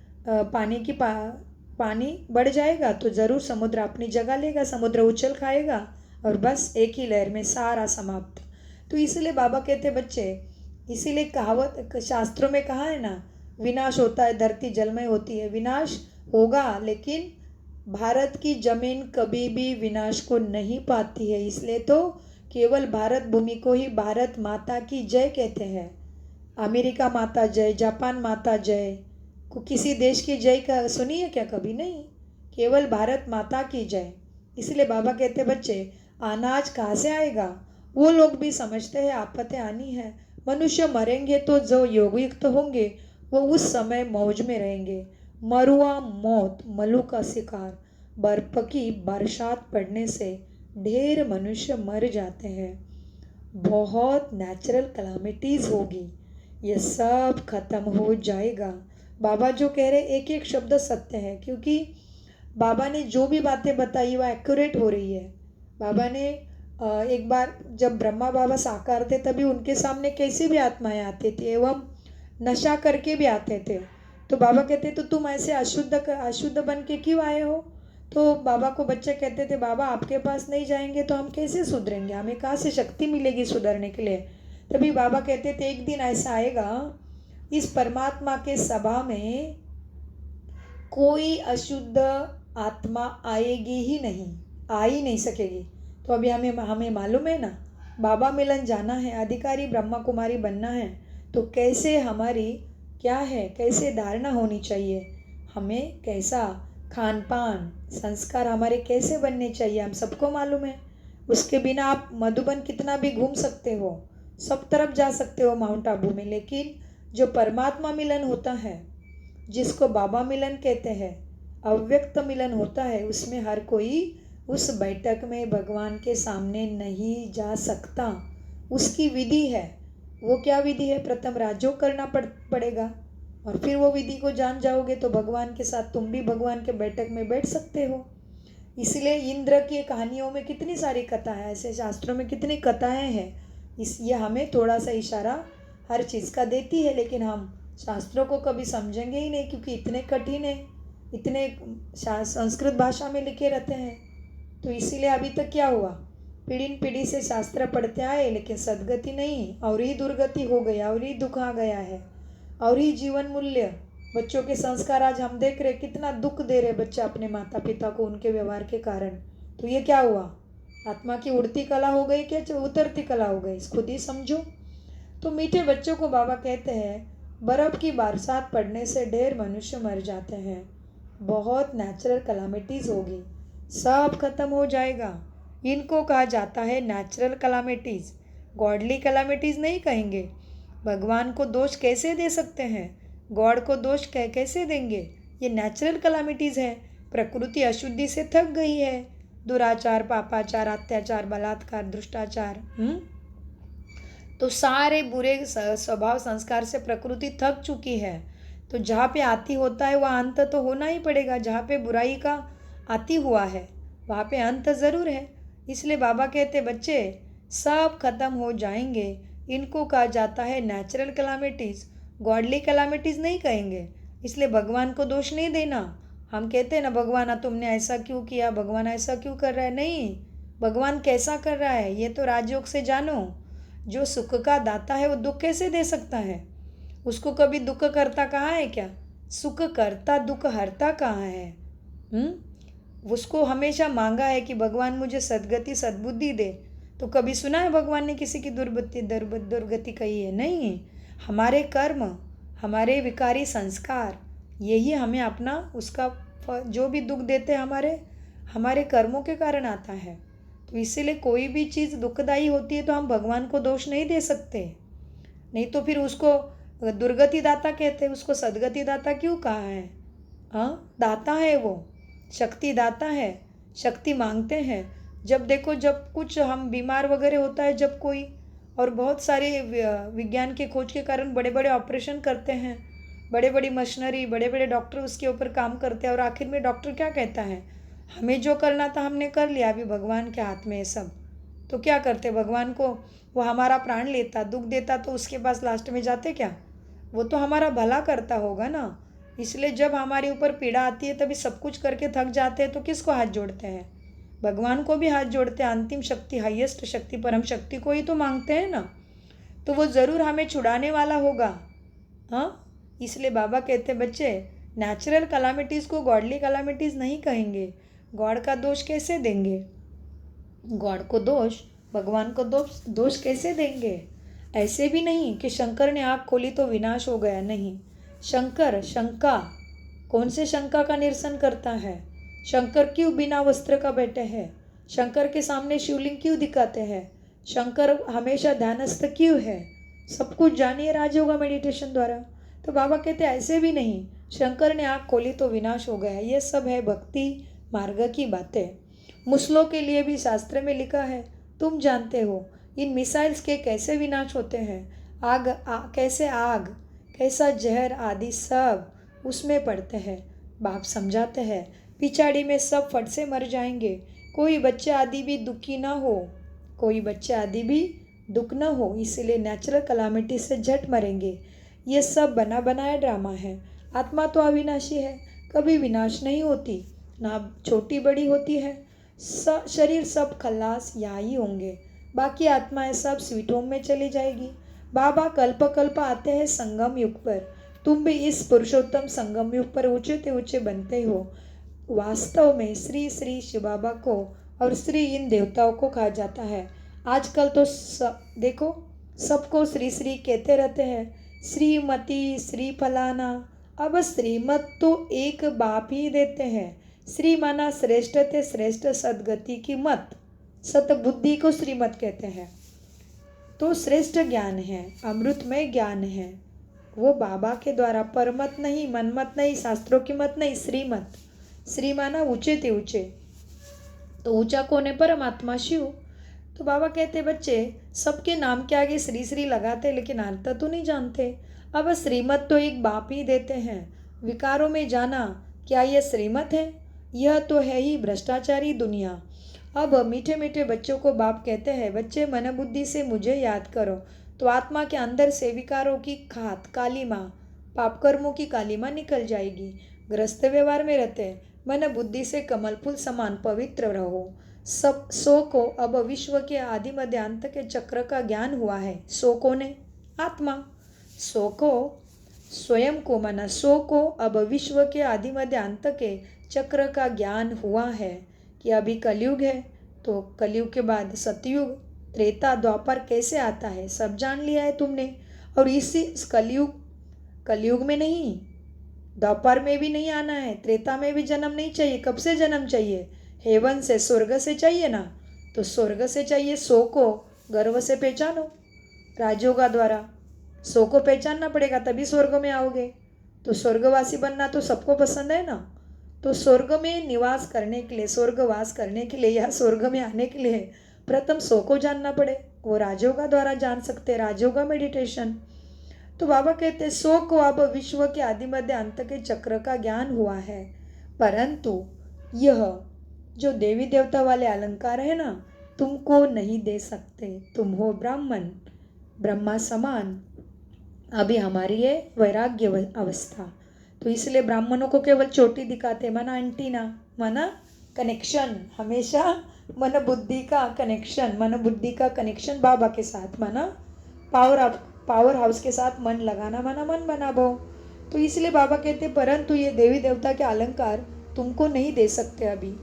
पानी बढ़ जाएगा तो ज़रूर समुद्र अपनी जगह लेगा, समुद्र उछल खाएगा और बस एक ही लहर में सारा समाप्त। तो इसलिए बाबा कहते बच्चे, इसीलिए कहावत शास्त्रों में कहा है ना, विनाश होता है, धरती जलमय होती है। विनाश होगा, लेकिन भारत की जमीन कभी भी विनाश को नहीं पाती है। इसलिए तो केवल भारत भूमि को ही भारत माता की जय कहते हैं। अमेरिका माता जय, जापान माता जय, को किसी देश की जय का सुनी है क्या? कभी नहीं, केवल भारत माता की जय। इसलिए बाबा कहते बच्चे, अनाज कहाँ से आएगा? वो लोग भी समझते हैं आपत्तें आनी है। मनुष्य मरेंगे तो जो योगयुक्त होंगे वो उस समय मौज में रहेंगे। मरुआ मौत, मलू का शिकार, बर्फ की बरसात पड़ने से ढेर मनुष्य मर जाते हैं। बहुत नेचुरल कलामिटीज़ होगी, ये सब खत्म हो जाएगा। बाबा जो कह रहे एक एक शब्द सत्य है, क्योंकि बाबा ने जो भी बातें बताई वह एक्यूरेट हो रही है। बाबा ने एक बार जब ब्रह्मा बाबा साकार थे तभी उनके सामने कैसी भी आत्माएं आती थी, एवं नशा करके भी आते थे। तो बाबा कहते तो तुम ऐसे अशुद्ध बन के क्यों आए हो? तो बाबा को बच्चे कहते थे, बाबा आपके पास नहीं जाएंगे तो हम कैसे सुधरेंगे, हमें कहाँ से शक्ति मिलेगी सुधरने के लिए। तभी बाबा कहते थे एक दिन ऐसा आएगा, इस परमात्मा के सभा में कोई अशुद्ध आत्मा आएगी ही नहीं, आ ही नहीं सकेगी। तो अभी हमें मालूम है ना, बाबा मिलन जाना है, अधिकारी ब्रह्मा कुमारी बनना है, तो कैसे हमारी क्या है, कैसे धारणा होनी चाहिए, हमें कैसा खान पान संस्कार हमारे कैसे बनने चाहिए, हम सबको मालूम है। उसके बिना आप मधुबन कितना भी घूम सकते हो, सब तरफ जा सकते हो माउंट आबू में, लेकिन जो परमात्मा मिलन होता है, जिसको बाबा मिलन कहते हैं, अव्यक्त मिलन होता है, उसमें हर कोई उस बैठक में भगवान के सामने नहीं जा सकता। उसकी विधि है। वो क्या विधि है? प्रथम राजयोग करना पड़ेगा, और फिर वो विधि को जान जाओगे तो भगवान के साथ तुम भी भगवान के बैठक में बैठ सकते हो। इसलिए इंद्र की कहानियों में कितनी सारी कथा है, ऐसे शास्त्रों में कितनी कथाएं हैं। ये हमें थोड़ा सा इशारा हर चीज़ का देती है, लेकिन हम शास्त्रों को कभी समझेंगे ही नहीं, क्योंकि इतने कठिन है, इतने संस्कृत भाषा में लिखे रहते हैं। तो इसीलिए अभी तक क्या हुआ, पीढ़ी से शास्त्र पढ़ते आए, लेकिन सदगति नहीं, और ही दुर्गति हो गया, और ही दुख आ गया है, और ही जीवन मूल्य, बच्चों के संस्कार आज हम देख रहे कितना दुख दे रहे बच्चे अपने माता पिता को उनके व्यवहार के कारण। तो ये क्या हुआ, आत्मा की उड़ती कला हो गई क्या उतरती कला हो गई, खुद ही समझो। तो मीठे बच्चों को बाबा कहते हैं, बर्फ की बरसात पड़ने से ढेर मनुष्य मर जाते हैं, बहुत नेचुरल कलामिटीज़ होगी, सब खत्म हो जाएगा। इनको कहा जाता है नेचुरल कलामिटीज़, गॉडली कलामिटीज़ नहीं कहेंगे। भगवान को दोष कैसे दे सकते हैं, गॉड को दोष कैसे देंगे? ये नेचुरल कलामिटीज़ है, प्रकृति अशुद्धि से थक गई है, दुराचार, पापाचार, अत्याचार, बलात्कार, दुष्टाचार, तो सारे बुरे स्वभाव संस्कार से प्रकृति थक चुकी है। तो जहाँ पे आती होता है वहाँ अंत तो होना ही पड़ेगा। जहाँ पे बुराई का आती हुआ है वहाँ पे अंत ज़रूर है। इसलिए बाबा कहते बच्चे सब खत्म हो जाएंगे। इनको कहा जाता है नेचुरल कैलामिटीज़, गॉडली कैलामिटीज़ नहीं कहेंगे। इसलिए भगवान को दोष नहीं देना। हम कहते हैं ना भगवान तुमने ऐसा क्यों किया, भगवान ऐसा क्यों कर रहा है। नहीं, भगवान कैसा कर रहा है ये तो राजयोग से जानो। जो सुख का दाता है वो दुख कैसे दे सकता है। उसको कभी दुख करता कहाँ है क्या? सुख करता दुख हरता कहाँ है? उसको हमेशा मांगा है कि भगवान मुझे सद्गति सद्बुद्धि दे। तो कभी सुना है भगवान ने किसी की दुर्गति कही है? नहीं। हमारे कर्म, हमारे विकारी संस्कार, यही हमें अपना उसका जो भी दुख देते हैं हमारे कर्मों के कारण आता है। तो इसीलिए कोई भी चीज़ दुखदाई होती है तो हम भगवान को दोष नहीं दे सकते। नहीं तो फिर उसको दुर्गति दाता कहते हैं, उसको सद्गति दाता क्यों कहा है? हाँ, दाता है वो, शक्ति दाता है, शक्ति मांगते हैं। जब देखो, जब कुछ हम बीमार वगैरह होता है जब कोई, और बहुत सारे विज्ञान के खोज के कारण बड़े बड़े ऑपरेशन करते हैं, बड़े बड़ी मशीनरी, बड़े बड़े डॉक्टर उसके ऊपर काम करते हैं, और आखिर में डॉक्टर क्या कहता है? हमें जो करना था हमने कर लिया, अभी भगवान के हाथ में है सब। तो क्या करते भगवान को? वो हमारा प्राण लेता, दुख देता तो उसके पास लास्ट में जाते क्या? वो तो हमारा भला करता होगा ना। इसलिए जब हमारे ऊपर पीड़ा आती है तभी सब कुछ करके थक जाते हैं तो किसको हाथ जोड़ते हैं? भगवान को भी हाथ जोड़ते हैं। अंतिम शक्ति, हाईएस्ट शक्ति, परम शक्ति को ही तो मांगते हैं ना। तो वो ज़रूर हमें छुड़ाने वाला होगा। हाँ, इसलिए बाबा कहते बच्चे नेचुरल कैलामिटीज़ को गॉडली कैलामिटीज़ नहीं कहेंगे। गॉड का दोष कैसे देंगे? गॉड को दोष, भगवान को दोष कैसे देंगे? ऐसे भी नहीं कि शंकर ने आँख खोली तो विनाश हो गया। नहीं, शंकर शंका, कौन से शंका का निरसन करता है? शंकर क्यों बिना वस्त्र का बैठे हैं? शंकर के सामने शिवलिंग क्यों दिखाते हैं? शंकर हमेशा ध्यानस्थ क्यों है? सब कुछ जानिए राजयोगा मेडिटेशन द्वारा। तो बाबा कहते ऐसे भी नहीं, शंकर ने आँख खोली तो विनाश हो गया। ये सब है भक्ति मार्ग की बातें। मुसलों के लिए भी शास्त्र में लिखा है, तुम जानते हो इन मिसाइल्स के कैसे विनाश होते हैं। कैसे आग, कैसा जहर आदि सब उसमें पड़ते हैं। बाप समझाते हैं पिछाड़ी में सब फट से मर जाएंगे। कोई बच्चे आदि भी दुखी ना हो, कोई बच्चे आदि भी दुख न हो। इसीलिए नेचुरल कलामिटी से झट मरेंगे। ये सब बना बनाया ड्रामा है। आत्मा तो अविनाशी है, कभी विनाश नहीं होती, ना छोटी बड़ी होती है। शरीर सब खल्लास यहाँ ही होंगे, बाकी आत्माएं सब स्वीट होम में चली जाएगी। बाबा कल्प कल्प आते हैं संगम युग पर। तुम भी इस पुरुषोत्तम संगम युग पर ऊंचे ते ऊंचे बनते हो। वास्तव में श्री श्री शिव बाबा को और श्री इन देवताओं को कहा जाता है। आजकल तो देखो सबको श्री श्री कहते रहते हैं, श्रीमती, श्री फलाना। अब श्रीमत तो एक बाप ही देते हैं। श्री माना श्रेष्ठ ते श्रेष्ठ सदगति की मत, सतबुद्धि को श्रीमत कहते हैं। तो श्रेष्ठ ज्ञान है, अमृतमय ज्ञान है, वो बाबा के द्वारा, परमत नहीं, मनमत नहीं, शास्त्रों की मत नहीं, श्रीमत। श्री माना ऊंचे ते ऊंचे, तो ऊंचा कौन है? परमात्मा शिव। तो बाबा कहते बच्चे सबके नाम के आगे श्री श्री लगाते लेकिन अर्थ तो नहीं जानते। अब श्रीमत तो एक बाप ही देते हैं। विकारों में जाना, क्या यह श्रीमत है? यह तो है ही भ्रष्टाचारी दुनिया। अब मीठे मीठे बच्चों को बाप कहते हैं, बच्चे मन बुद्धि से मुझे याद करो तो आत्मा के अंदर से विकारों की खात कालीमा, पाप कर्मों की कालीमा निकल जाएगी। ग्रस्त व्यवहार में रहते मन बुद्धि से कमल फूल समान पवित्र रहो। सब सो को अब विश्व के आदि मध्य अंत के चक्र का ज्ञान हुआ है। सो को ने आत्मा, सो को स्वयं को माना, सो को अब विश्व के आदि मध्य अंत के चक्र का ज्ञान हुआ है कि अभी कलयुग है, तो कलयुग के बाद सतयुग, त्रेता, द्वापर कैसे आता है सब जान लिया है तुमने। और इसी कलयुग में नहीं, द्वापर में भी नहीं आना है, त्रेता में भी जन्म नहीं चाहिए। कब से जन्म चाहिए? हेवन से, स्वर्ग से चाहिए ना। तो स्वर्ग से चाहिए। सो को गर्व से पहचानो राजयोगा द्वारा। सो को पहचानना पड़ेगा तभी स्वर्ग में आओगे। तो स्वर्गवासी बनना तो सबको पसंद है ना। तो स्वर्ग में निवास करने के लिए, स्वर्गवास करने के लिए या स्वर्ग में आने के लिए प्रथम सो को जानना पड़े। वो राजयोगा द्वारा जान सकते, राजयोगा मेडिटेशन। तो बाबा कहते हैं सो को अब विश्व के आदि मध्य अंत के चक्र का ज्ञान हुआ है, परंतु यह जो देवी देवता वाले अलंकार है ना, तुमको नहीं दे सकते। तुम हो ब्राह्मण, ब्रह्मा समान। अभी हमारी है वैराग्य अवस्था, तो इसलिए ब्राह्मणों को केवल चोटी दिखाते, माना एंटीना, माना कनेक्शन, हमेशा मन बुद्धि का कनेक्शन, मन बुद्धि का कनेक्शन बाबा के साथ, माना पावर हाउस के साथ मन लगाना, माना मन बना भाव। तो इसलिए बाबा कहते परंतु ये देवी देवता के अलंकार तुमको नहीं दे सकते अभी।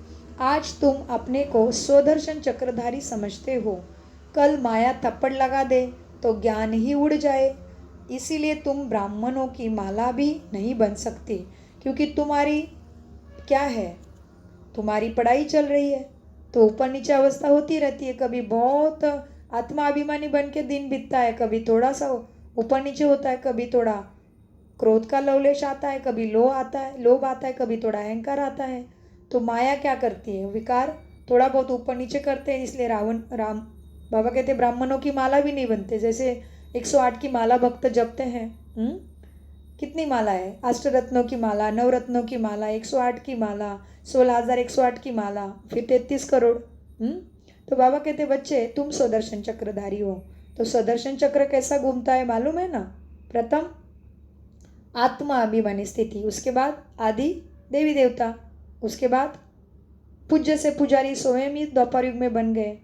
आज तुम अपने को स्वदर्शन चक्रधारी समझते हो, कल माया थप्पड़ लगा दे तो ज्ञान ही उड़ जाए। इसीलिए तुम ब्राह्मणों की माला भी नहीं बन सकती, क्योंकि तुम्हारी क्या है, तुम्हारी पढ़ाई चल रही है तो ऊपर नीचे अवस्था होती रहती है। कभी बहुत आत्माभिमानी बन के दिन बीतता है, कभी थोड़ा सा ऊपर नीचे होता है, कभी थोड़ा क्रोध का लवलेश आता है, कभी लोभ आता है, कभी थोड़ा अहंकार आता है। तो माया क्या करती है, विकार थोड़ा बहुत ऊपर नीचे करते हैं। इसलिए बाबा कहते ब्राह्मणों की माला भी नहीं बनते। जैसे 108 की माला भक्त जपते हैं, कितनी माला है, अष्टरत्नों की माला, नवरत्नों की माला, 108 की माला, 16,108 की माला, फिर 33 करोड़। तो बाबा कहते बच्चे तुम स्वदर्शन चक्रधारी हो। तो स्वदर्शन चक्र कैसा घूमता है मालूम है ना? प्रथम आत्मा अभिमानी स्थिति, उसके बाद आदि देवी देवता, उसके बाद पूज्य से पुजारी स्वयं ही द्वापर युग में बन गए,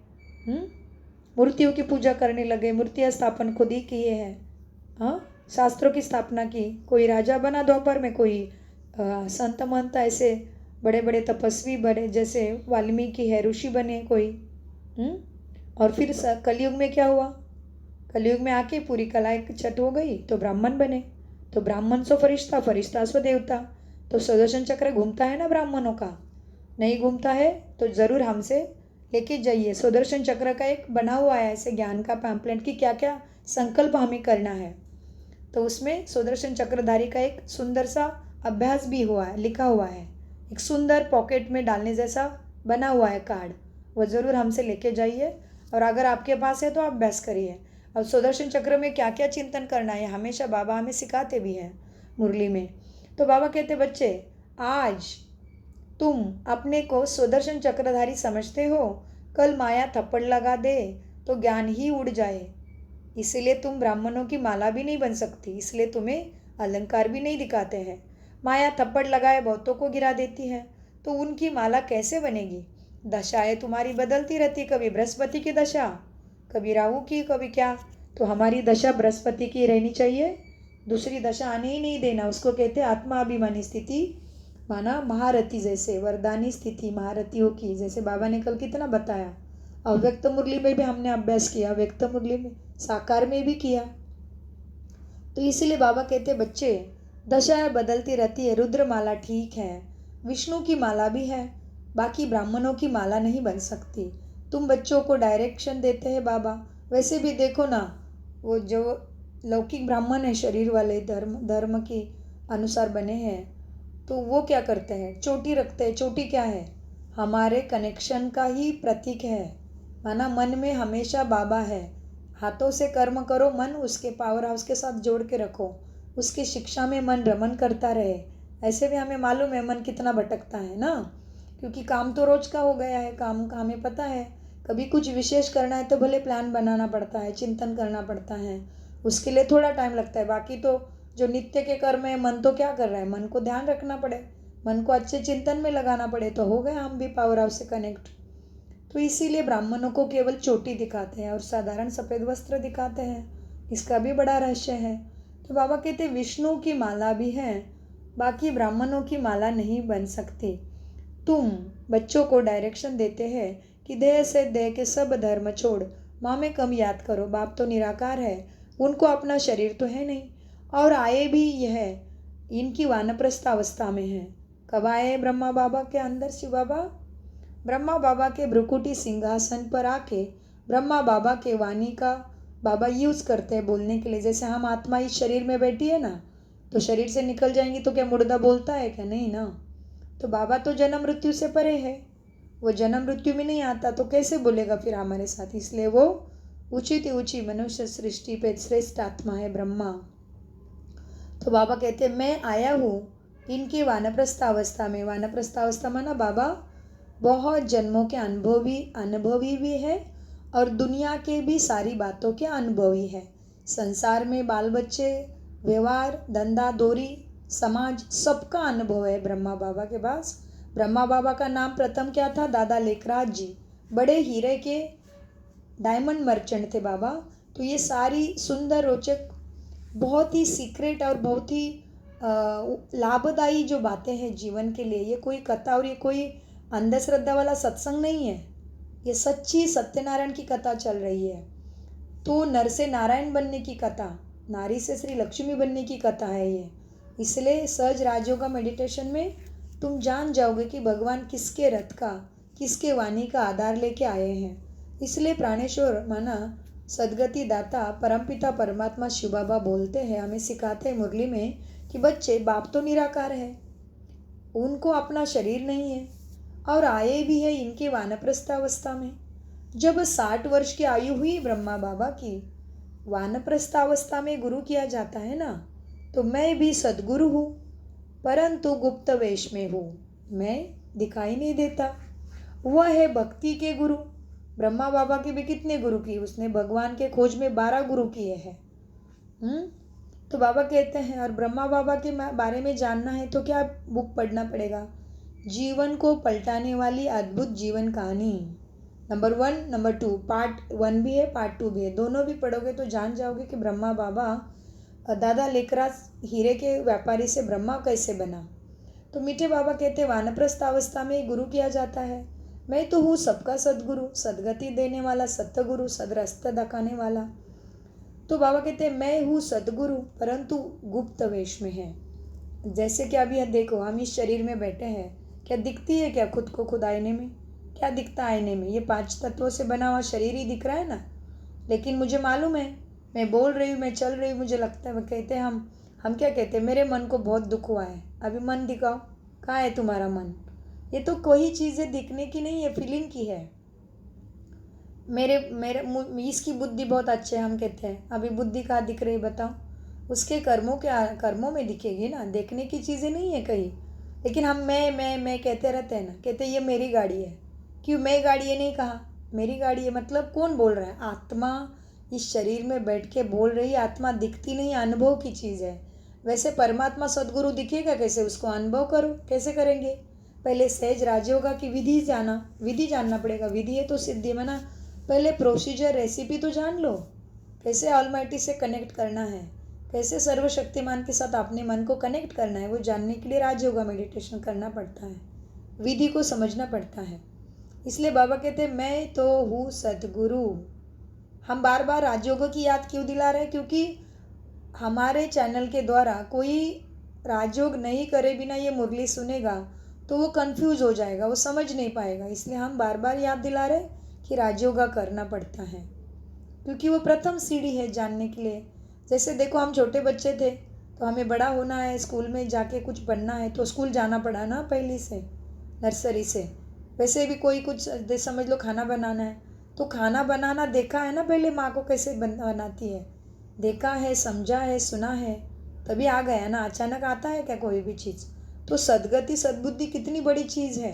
मूर्तियों की पूजा करने लगे, मूर्तियाँ स्थापन खुद ही किए हैं, हाँ, शास्त्रों की स्थापना की। कोई राजा बना द्वापर में, कोई संत महंत ऐसे बड़े बड़े तपस्वी बने, जैसे वाल्मीकि है, ऋषि बने कोई। और फिर कलयुग में क्या हुआ, कलयुग में आके पूरी कला एक छट हो गई तो ब्राह्मण बने। तो ब्राह्मण सो फरिश्ता, फरिश्ता सो देवता। तो सुदर्शन चक्र घूमता है ना ब्राह्मणों का? नहीं घूमता है तो ज़रूर हमसे लेके जाइए। सुदर्शन चक्र का एक बना हुआ है ऐसे ज्ञान का पैम्पलेट कि क्या क्या संकल्प हमें करना है। तो उसमें सुदर्शन चक्रधारी का एक सुंदर सा अभ्यास भी हुआ है, लिखा हुआ है, एक सुंदर पॉकेट में डालने जैसा बना हुआ है कार्ड। वो ज़रूर हमसे लेके जाइए, और अगर आपके पास है तो आप अभ्यास करिए। और सुदर्शन चक्र में क्या क्या चिंतन करना है हमेशा बाबा हमें सिखाते भी हैं मुरली में। तो बाबा कहते बच्चे आज तुम अपने को सुदर्शन चक्रधारी समझते हो, कल माया थप्पड़ लगा दे तो ज्ञान ही उड़ जाए। इसीलिए तुम ब्राह्मणों की माला भी नहीं बन सकती, इसलिए तुम्हें अलंकार भी नहीं दिखाते हैं। माया थप्पड़ लगाए बहुतों को गिरा देती है, तो उनकी माला कैसे बनेगी? दशाएं तुम्हारी बदलती रहती, कभी बृहस्पति की दशा, कभी राहु की, कभी क्या। तो हमारी दशा बृहस्पति की रहनी चाहिए, दूसरी दशा आने ही नहीं देना। उसको कहते हैं आत्माभिमानी स्थिति, माना महारथी जैसे, वरदानी स्थिति महारथियों की, जैसे बाबा ने कल कितना बताया। अव्यक्त मुरली में भी हमने अभ्यास किया, व्यक्त मुरली में, साकार में भी किया। तो इसीलिए बाबा कहते बच्चे दशाएं बदलती रहती है, रुद्र माला ठीक है, विष्णु की माला भी है, बाकी ब्राह्मणों की माला नहीं बन सकती। तुम बच्चों को डायरेक्शन देते हैं बाबा। वैसे भी देखो ना, वो जो लौकिक ब्राह्मण है, शरीर वाले, धर्म के अनुसार बने हैं, तो वो क्या करते हैं, चोटी रखते हैं। चोटी क्या है, हमारे कनेक्शन का ही प्रतीक है, माना मन में हमेशा बाबा है। हाथों से कर्म करो, मन उसके पावर हाउस के साथ जोड़ के रखो, उसकी शिक्षा में मन रमन करता रहे। ऐसे भी हमें मालूम है मन कितना भटकता है ना, क्योंकि काम तो रोज का हो गया है, काम का हमें पता है। कभी कुछ विशेष करना है तो भले प्लान बनाना पड़ता है, चिंतन करना पड़ता है, उसके लिए थोड़ा टाइम लगता है। बाकी तो जो नित्य के कर्म है, मन तो क्या कर रहा है, मन को ध्यान रखना पड़े, मन को अच्छे चिंतन में लगाना पड़े, तो हो गए हम भी पावर हाउस से कनेक्ट। तो इसीलिए ब्राह्मणों को केवल चोटी दिखाते हैं और साधारण सफ़ेद वस्त्र दिखाते हैं, इसका भी बड़ा रहस्य है। तो बाबा कहते विष्णु की माला भी है, बाकी ब्राह्मणों की माला नहीं बन सकती। तुम बच्चों को डायरेक्शन देते हैं कि देह से देह के सब धर्म छोड़ माँ में कम याद करो। बाप तो निराकार है, उनको अपना शरीर तो है नहीं, और आए भी यह इनकी वानप्रस्थ अवस्था में है। कब आए ब्रह्मा बाबा के अंदर? शिव बाबा ब्रह्मा बाबा के भ्रुकुटी सिंहासन पर आके ब्रह्मा बाबा के वाणी का बाबा यूज़ करते हैं बोलने के लिए। जैसे हम आत्मा इस शरीर में बैठी है ना, तो शरीर से निकल जाएंगी तो क्या मुर्दा बोलता है क्या? नहीं ना, तो बाबा तो जन्म मृत्यु से परे है, वो जन्म मृत्यु में नहीं आता, तो कैसे बोलेगा फिर हमारे साथ। इसलिए वो ऊंची ऊंची मनुष्य सृष्टि पे श्रेष्ठ आत्मा है ब्रह्मा। तो बाबा कहते मैं आया हूँ इनकी वानप्रस्थ अवस्था में। वानप्रस्थ अवस्था माना बाबा बहुत जन्मों के अनुभवी भी है और दुनिया के भी सारी बातों के अनुभवी है। संसार में बाल बच्चे, व्यवहार, धंधा, दोरी, समाज, सबका अनुभव है ब्रह्मा बाबा के पास। ब्रह्मा बाबा का नाम प्रथम क्या था? दादा लेखराज जी। बड़े हीरे के डायमंड मर्चेंट थे बाबा। तो ये सारी सुंदर रोचक बहुत ही सीक्रेट और बहुत ही लाभदायी जो बातें हैं जीवन के लिए, ये कोई कथा और ये कोई अंधश्रद्धा वाला सत्संग नहीं है, ये सच्ची सत्यनारायण की कथा चल रही है। तो नर से नारायण बनने की कथा, नारी से श्री लक्ष्मी बनने की कथा है ये। इसलिए सहज राजयोगा मेडिटेशन में तुम जान जाओगे कि भगवान किसके रथ का, किसके वाणी का आधार लेके आए हैं। इसलिए प्राणेश्वर माना सदगति दाता परमपिता परमात्मा शिव बाबा बोलते हैं, हमें सिखाते हैं मुरली में कि बच्चे बाप तो निराकार है, उनको अपना शरीर नहीं है और आए भी है इनके वानप्रस्थ अवस्था में। जब 60 वर्ष की आयु हुई ब्रह्मा बाबा की, वानप्रस्थ अवस्था में गुरु किया जाता है ना, तो मैं भी सद्गुरु हूँ परंतु गुप्त वेश में हूँ, मैं दिखाई नहीं देता। वह है भक्ति के गुरु। ब्रह्मा बाबा के भी कितने गुरु किए उसने? भगवान के खोज में 12 गुरु किए हैं। तो बाबा कहते हैं और ब्रह्मा बाबा के बारे में जानना है तो क्या बुक पढ़ना पड़ेगा? जीवन को पलटाने वाली अद्भुत जीवन कहानी नंबर 1, नंबर 2, पार्ट 1 भी है, पार्ट 2 भी है। दोनों भी पढ़ोगे तो जान जाओगे कि ब्रह्मा बाबा दादा लेखराज हीरे के व्यापारी से ब्रह्मा कैसे बना। तो मीठे बाबा कहते वानप्रस्थ अवस्था में गुरु किया जाता है। मैं तो हूँ सबका सदगुरु, सदगति देने वाला, सतगुरु, सदरास्ता दिखाने वाला। तो बाबा कहते हैं मैं हूँ सदगुरु परंतु गुप्त वेश में है। जैसे कि अभी देखो हम इस शरीर में बैठे हैं, क्या दिखती है क्या खुद को खुद आईने में? क्या दिखता आईने में? ये 5 तत्वों से बना हुआ शरीर ही दिख रहा है ना। लेकिन मुझे मालूम है, मैं बोल रही हूँ, मैं चल रही हूँ, मुझे लगता है। वो कहते हैं हम क्या कहते हैं, मेरे मन को बहुत दुख हुआ है, अभी मन दिखाओ, कहाँ है तुम्हारा मन? ये तो कोई चीज़ें दिखने की नहीं है, फीलिंग की है। मेरे मेरे इसकी बुद्धि बहुत अच्छे है, हम कहते हैं अभी बुद्धि कहाँ दिख रही बताओ? उसके कर्मों में दिखेगी ना, देखने की चीज़ें नहीं है कहीं। लेकिन हम मैं कहते रहते हैं ना, कहते ये मेरी गाड़ी है। क्यों मैं गाड़ी है नहीं कहा? मेरी गाड़ी है मतलब कौन बोल रहा है? आत्मा इस शरीर में बैठ के बोल रही है। आत्मा दिखती नहीं, अनुभव की चीज़ है। वैसे परमात्मा सदगुरु दिखेगा कैसे? उसको अनुभव करो, कैसे करेंगे? पहले सहज राजयोगा की विधि जानना पड़ेगा। विधि है तो सिद्धि में ना, पहले प्रोसीजर रेसिपी तो जान लो, कैसे ऑलमाइटी से कनेक्ट करना है, कैसे सर्वशक्तिमान के साथ अपने मन को कनेक्ट करना है। वो जानने के लिए राजयोगा मेडिटेशन करना पड़ता है, विधि को समझना पड़ता है। इसलिए बाबा कहते हैं मैं तो हूँ सदगुरु। हम बार बार राजयोगा की याद क्यों दिला रहे हैं? क्योंकि हमारे चैनल के द्वारा कोई राजयोग नहीं करे बिना ये मुरली सुनेगा तो वो कंफ्यूज हो जाएगा, वो समझ नहीं पाएगा। इसलिए हम बार बार याद दिला रहे कि राजयोगा करना पड़ता है, क्योंकि वो प्रथम सीढ़ी है जानने के लिए। जैसे देखो हम छोटे बच्चे थे तो हमें बड़ा होना है, स्कूल में जाके कुछ बनना है तो स्कूल जाना पड़ा ना पहली से, नर्सरी से। वैसे भी कोई कुछ समझ लो खाना बनाना है तो खाना बनाना देखा है ना, पहले माँ को कैसे बनाती है, देखा है, समझा है, सुना है, तभी आ गया ना। अचानक आता है क्या कोई भी चीज़? तो सद्गति सद्बुद्धि कितनी बड़ी चीज़ है।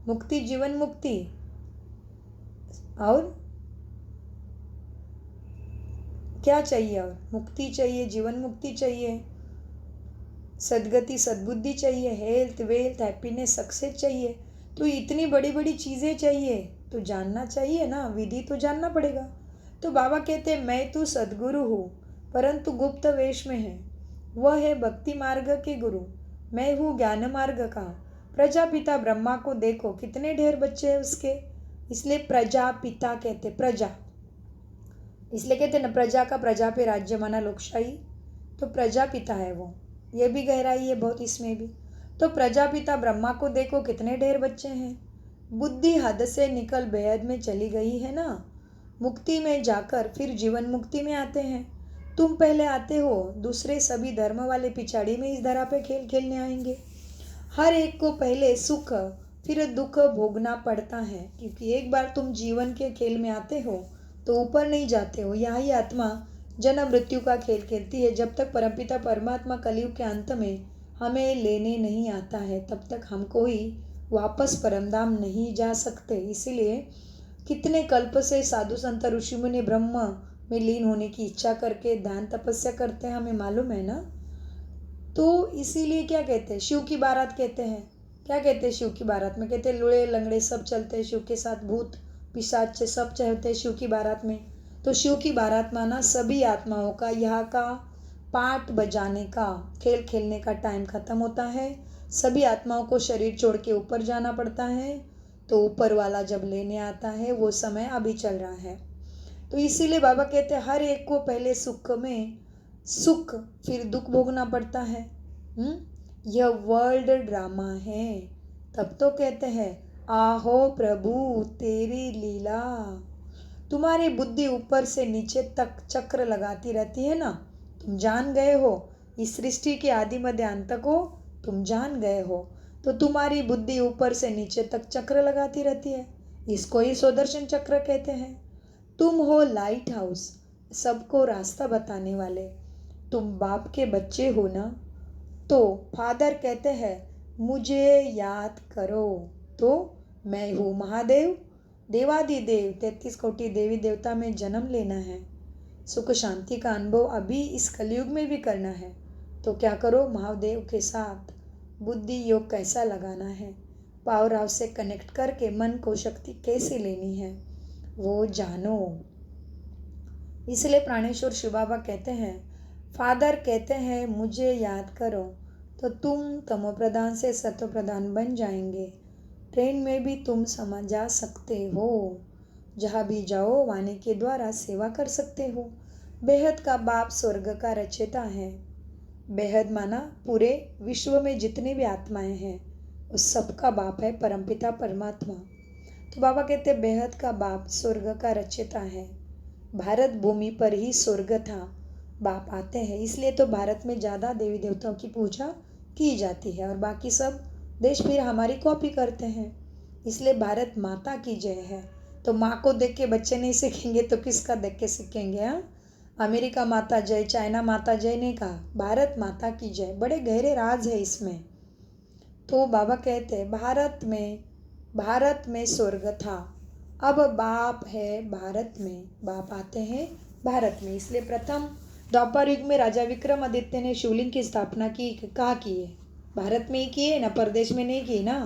मुक्ति, जीवन मुक्ति और क्या चाहिए? और मुक्ति चाहिए, जीवन मुक्ति चाहिए, सद्गति सद्बुद्धि चाहिए, हेल्थ, वेल्थ, हैप्पीनेस, सक्सेस चाहिए। तो इतनी बड़ी बड़ी चीज़ें चाहिए तो जानना चाहिए ना, विधि तो जानना पड़ेगा। तो बाबा कहते हैं मैं तो सद्गुरु हूँ परंतु गुप्त वेश में है। वह है भक्ति मार्ग के गुरु, मैं हूँ ज्ञान मार्ग का। प्रजापिता ब्रह्मा को देखो, कितने ढेर बच्चे हैं उसके, इसलिए प्रजापिता कहते, प्रजा इसलिए कहते ना, प्रजा का प्रजा पे राज्य माना लोकशाही, तो प्रजापिता है वो। ये भी गहराई है बहुत इसमें भी। तो प्रजापिता ब्रह्मा को देखो, कितने ढेर बच्चे हैं। बुद्धि हद से निकल बेहद में चली गई है ना, मुक्ति में जाकर फिर जीवन मुक्ति में आते हैं। तुम पहले आते हो, दूसरे सभी धर्म वाले पिछाड़ी में इस धरा पे खेल खेलने आएंगे। हर एक को पहले सुख फिर दुख भोगना पड़ता है, क्योंकि एक बार तुम जीवन के खेल में आते हो तो ऊपर नहीं जाते हो। यही आत्मा जन्म मृत्यु का खेल खेलती है। जब तक परमपिता परमात्मा कलयुग के अंत में हमें लेने नहीं आता है, तब तक हम कोई वापस परमधाम नहीं जा सकते। इसीलिए कितने कल्प से साधु संत ऋषि मुनि ब्रह्म में लीन होने की इच्छा करके ध्यान तपस्या करते हैं, हमें मालूम है ना। तो इसीलिए क्या कहते हैं, शिव की बारात कहते हैं। क्या कहते हैं शिव की बारात में? कहते हैं लूड़े लंगड़े सब चलते हैं शिव के साथ, भूत पिशाच सब चलते हैं शिव की बारात में। तो शिव की बारात माना सभी आत्माओं का यहाँ का पाठ बजाने का, खेल खेलने का टाइम खत्म होता है। सभी आत्माओं को शरीर छोड़ के ऊपर जाना पड़ता है। तो ऊपर वाला जब लेने आता है वो समय अभी चल रहा है। तो इसीलिए बाबा कहते हैं हर एक को पहले सुख फिर दुख भोगना पड़ता है। यह वर्ल्ड ड्रामा है। तब तो कहते हैं आहो प्रभु तेरी लीला। तुम्हारी बुद्धि ऊपर से नीचे तक चक्र लगाती रहती है ना। तुम जान गए हो इस सृष्टि के आदि मध्य अंत को, तुम जान गए हो। तो तुम्हारी बुद्धि ऊपर से नीचे तक चक्र लगाती रहती है। इसको ही सुदर्शन चक्र कहते हैं। तुम हो लाइट हाउस, सबको रास्ता बताने वाले। तुम बाप के बच्चे हो ना। तो फादर कहते हैं मुझे याद करो, तो मैं हूँ महादेव, देवादिदेव, 33 कोटि देवी देवता में जन्म लेना है। सुख शांति का अनुभव अभी इस कलयुग में भी करना है। तो क्या करो, महादेव के साथ बुद्धि योग कैसा लगाना है, पावर हाउस से कनेक्ट करके मन को शक्ति कैसे लेनी है वो जानो। इसलिए प्राणेश्वर शिव बाबा कहते हैं, फादर कहते हैं मुझे याद करो, तो तुम तमो प्रधान से सत्व प्रधान बन जाएंगे। ट्रेन में भी तुम समा जा सकते हो। जहाँ भी जाओ वाणी के द्वारा सेवा कर सकते हो। बेहद का बाप स्वर्ग का रचयिता है। बेहद माना पूरे विश्व में जितनी भी आत्माएं हैं उस सबका बाप है परमपिता परमात्मा। तो बाबा कहते हैं बेहद का बाप स्वर्ग का रचयिता है। भारत भूमि पर ही स्वर्ग था। बाप आते हैं, इसलिए तो भारत में ज़्यादा देवी देवताओं की पूजा की जाती है और बाकी सब देश फिर हमारी कॉपी करते हैं। इसलिए भारत माता की जय है। तो माँ को देख के बच्चे नहीं सीखेंगे तो किसका देख के सीखेंगे? हाँ, अमेरिका माता जय, चाइना माता जय नहीं कहा, भारत माता की जय। बड़े गहरे राज है इसमें। तो बाबा कहते हैं भारत में स्वर्ग था, अब बाप है भारत में। बाप आते हैं भारत में। इसलिए प्रथम द्वापर युग में राजा विक्रमादित्य ने शिवलिंग की स्थापना की। कहाँ की है? भारत में ही की है ना, परदेश में नहीं की ना।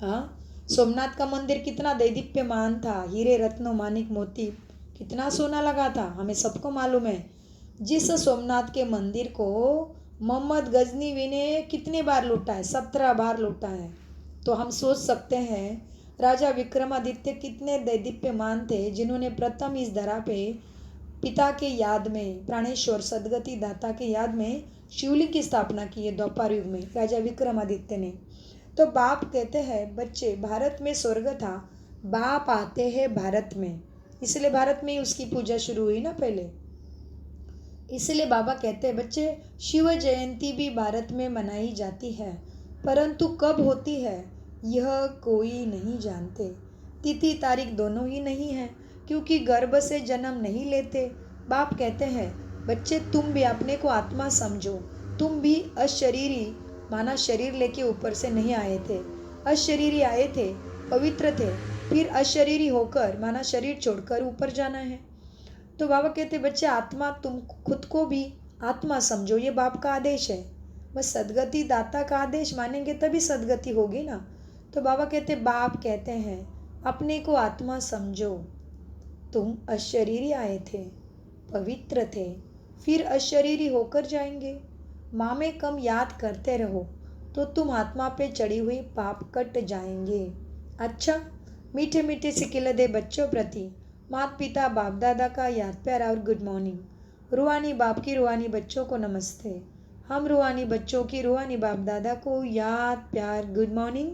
हाँ, सोमनाथ का मंदिर कितना दैदीप्यमान था, हीरे रत्नों मानिक मोती, कितना सोना लगा था, हमें सबको मालूम है। जिस सोमनाथ के मंदिर को मोहम्मद गजनीवी ने कितने बार लूटा है? 17 बार लूटा है। तो हम सोच सकते हैं राजा विक्रमादित्य कितने दैदीप्यमान थे, जिन्होंने प्रथम इस धरा पे पिता के याद में, प्राणेश्वर सदगति दाता के याद में शिवलिंग की स्थापना की है द्वापर युग में राजा विक्रमादित्य ने। तो बाप कहते हैं बच्चे भारत में स्वर्ग था, बाप आते हैं भारत में, इसलिए भारत में ही उसकी पूजा शुरू हुई ना पहले। इसलिए बाबा कहते हैं बच्चे शिव जयंती भी भारत में मनाई जाती है, परंतु कब होती है यह कोई नहीं जानते। तिथि तारीख दोनों ही नहीं है, क्योंकि गर्भ से जन्म नहीं लेते। बाप कहते हैं बच्चे तुम भी अपने को आत्मा समझो, तुम भी अशरीरी माना शरीर लेके ऊपर से नहीं आए थे, अशरीरी आए थे, पवित्र थे, फिर अशरीरी होकर माना शरीर छोड़कर ऊपर जाना है। तो बाबा कहते बच्चे आत्मा, तुम खुद को भी आत्मा समझो, ये बाप का आदेश है। बस सदगति दाता का आदेश मानेंगे तभी सदगति होगी ना। तो बाबा कहते बाप कहते हैं अपने को आत्मा समझो, तुम अशरीरी आए थे, पवित्र थे, फिर अशरीरी होकर जाएंगे। माँ में कम याद करते रहो तो तुम आत्मा पे चढ़ी हुई पाप कट जाएंगे। अच्छा, मीठे मीठे सिकिल दे बच्चों प्रति माता पिता बाप दादा का याद प्यार और गुड मॉर्निंग। रूहानी बाप की रूहानी बच्चों को नमस्ते। हम रूहानी बच्चों की रूहानी बाप दादा को याद प्यार गुड मॉर्निंग,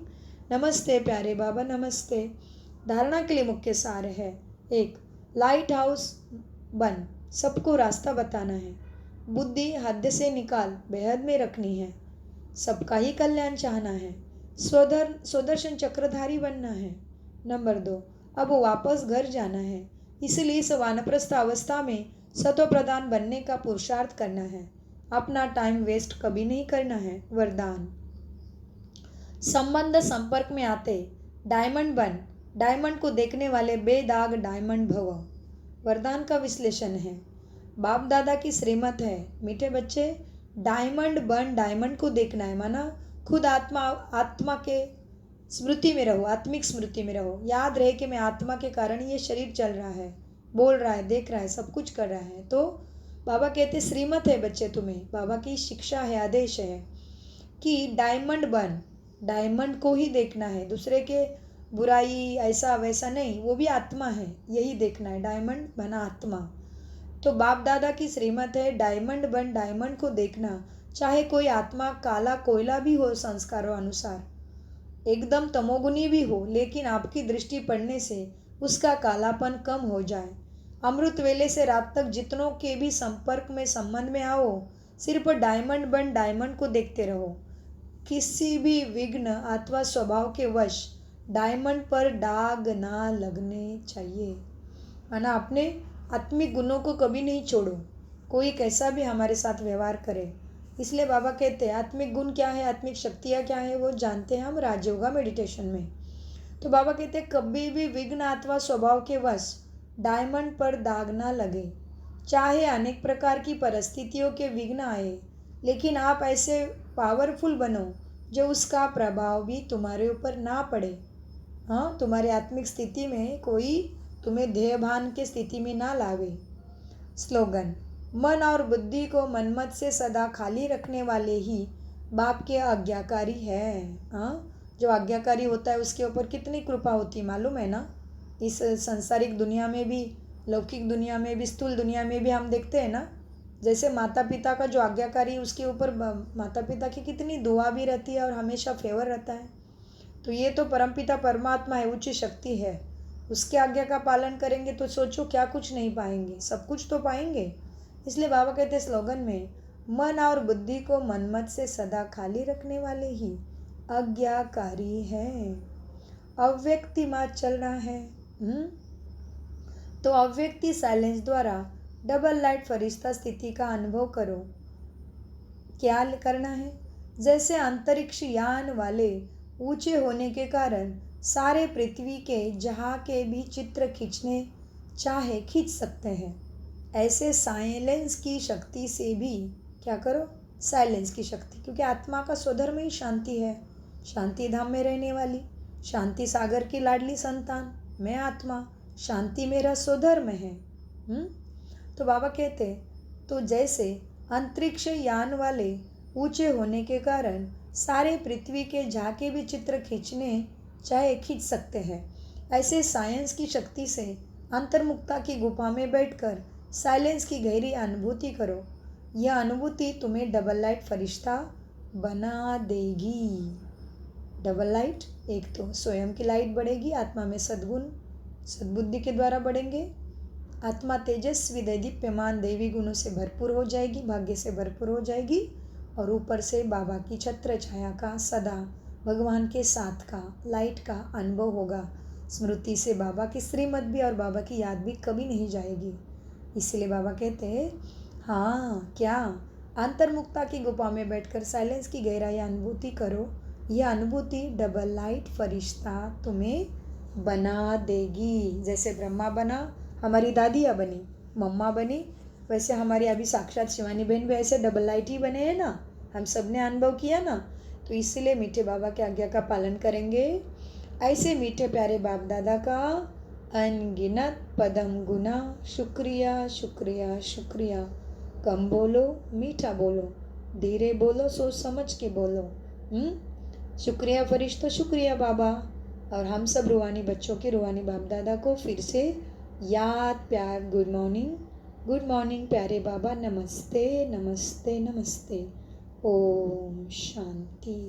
नमस्ते प्यारे बाबा नमस्ते। धारणा के लिए मुख्य सार है, 1, लाइट हाउस बन, सबको रास्ता बताना है। बुद्धि हद से निकाल बेहद में रखनी है। सबका ही कल्याण चाहना है, स्वदर्शन चक्रधारी बनना है। नंबर 2, अब वापस घर जाना है, इसलिए इस वानप्रस्थ अवस्था में सत्व प्रधान बनने का पुरुषार्थ करना है। अपना टाइम वेस्ट कभी नहीं करना है। वरदान, संबंध संपर्क में आते डायमंड बन, डायमंड को देखने वाले बेदाग डायमंड भव। वरदान का विश्लेषण है, बाप दादा की श्रीमत है, मीठे बच्चे डायमंड बन, डायमंड को देखना है, माना खुद आत्मा के स्मृति में रहो, आत्मिक स्मृति में रहो। याद रहे कि मैं आत्मा के कारण ये शरीर चल रहा है, बोल रहा है, देख रहा है, सब कुछ कर रहा है। तो बाबा कहते श्रीमत है बच्चे, तुम्हें बाबा की शिक्षा है, आदेश है कि डायमंड बन, डायमंड को ही देखना है, दूसरे के बुराई ऐसा वैसा नहीं, वो भी आत्मा है, यही देखना है। डायमंड बना आत्मा। तो बाप दादा की श्रीमत है, डायमंड बन, डायमंड को देखना, चाहे कोई आत्मा काला कोयला भी हो संस्कारों अनुसार, एकदम तमोगुनी भी हो, लेकिन आपकी दृष्टि पड़ने से उसका कालापन कम हो जाए। अमृत वेले से रात तक जितनों के भी संपर्क में संबंध में आओ, सिर्फ डायमंड बन, डायमंड को देखते रहो। किसी भी विघ्न अथवा स्वभाव के वश डायमंड पर दाग ना लगने चाहिए, माना अपने आत्मिक गुणों को कभी नहीं छोड़ो, कोई कैसा भी हमारे साथ व्यवहार करे। इसलिए बाबा कहते हैं आत्मिक गुण क्या है, आत्मिक शक्तियाँ क्या है, वो जानते हैं हम राजयोगा मेडिटेशन में। तो बाबा कहते हैं कभी भी विघ्न अथवा स्वभाव के वश डायमंड पर दाग ना लगे। चाहे अनेक प्रकार की परिस्थितियों के विघ्न आए, लेकिन आप ऐसे पावरफुल बनो जो उसका प्रभाव भी तुम्हारे ऊपर ना पड़े। हाँ, तुम्हारी आत्मिक स्थिति में कोई तुम्हें ध्येयभान के स्थिति में ना लावे। स्लोगन, मन और बुद्धि को मनमत से सदा खाली रखने वाले ही बाप के आज्ञाकारी है। हाँ, जो आज्ञाकारी होता है उसके ऊपर कितनी कृपा होती है मालूम है ना। इस संसारिक दुनिया में भी, लौकिक दुनिया में भी, स्थूल दुनिया में भी हम देखते हैं ना, जैसे माता पिता का जो आज्ञाकारी, उसके ऊपर माता पिता की कितनी दुआ भी रहती है और हमेशा फेवर रहता है। तो ये तो परमपिता परमात्मा है, उच्च शक्ति है, उसके आज्ञा का पालन करेंगे तो सोचो क्या कुछ नहीं पाएंगे, सब कुछ तो पाएंगे। इसलिए बाबा कहते हैं स्लोगन में, मन और बुद्धि को मनमत से सदा खाली रखने वाले ही आज्ञाकारी है। अव्यक्ति मार्ग चल रहा है। तो अव्यक्ति साइलेंस द्वारा डबल लाइट फरिश्ता स्थिति का अनुभव करो। क्या करना है, जैसे अंतरिक्ष यान वाले ऊंचे होने के कारण सारे पृथ्वी के जहाँ के भी चित्र खींचने चाहे खींच सकते हैं, ऐसे साइलेंस की शक्ति से भी क्या करो, साइलेंस की शक्ति, क्योंकि आत्मा का स्वधर्म ही शांति है, शांति धाम में रहने वाली, शांति सागर की लाडली संतान मैं आत्मा, शांति मेरा स्वधर्म है। तो बाबा कहते, तो जैसे अंतरिक्ष यान वाले ऊंचे होने के कारण सारे पृथ्वी के झाके भी चित्र खींचने चाहे खींच सकते हैं, ऐसे साइंस की शक्ति से अंतर्मुक्ता की गुफा में बैठकर साइलेंस की गहरी अनुभूति करो। यह अनुभूति तुम्हें डबल लाइट फरिश्ता बना देगी। डबल लाइट, एक तो स्वयं की लाइट बढ़ेगी, आत्मा में सद्गुण सद्बुद्धि के द्वारा बढ़ेंगे, आत्मा तेजस्वी दैदीप्यमान देवी गुणों से भरपूर हो जाएगी, भाग्य से भरपूर हो जाएगी, और ऊपर से बाबा की छत्र छाया का, सदा भगवान के साथ का, लाइट का अनुभव होगा। स्मृति से बाबा की श्रीमत भी और बाबा की याद भी कभी नहीं जाएगी। इसलिए बाबा कहते हैं, हाँ क्या, अंतर्मुक्ता की गुफा में बैठकर साइलेंस की गहराई अनुभूति करो। यह अनुभूति डबल लाइट फरिश्ता तुम्हें बना देगी। जैसे ब्रह्मा बना, हमारी दादियाँ बनी, मम्मा बनी, वैसे हमारी अभी साक्षात शिवानी बहन भी ऐसे डबल लाइट ही बने हैं ना, हम सब ने अनुभव किया ना। तो इसलिए मीठे बाबा के आज्ञा का पालन करेंगे। ऐसे मीठे प्यारे बाप दादा का अनगिनत पदम गुना शुक्रिया शुक्रिया शुक्रिया। कम बोलो, मीठा बोलो, धीरे बोलो, सोच समझ के बोलो। शुक्रिया फरिश्ता, शुक्रिया बाबा। और हम सब रूहानी बच्चों के रूहानी बाप दादा को फिर से याद, प्यार, गुड मॉर्निंग प्यारे बाबा, नमस्ते नमस्ते नमस्ते। ओम शांति।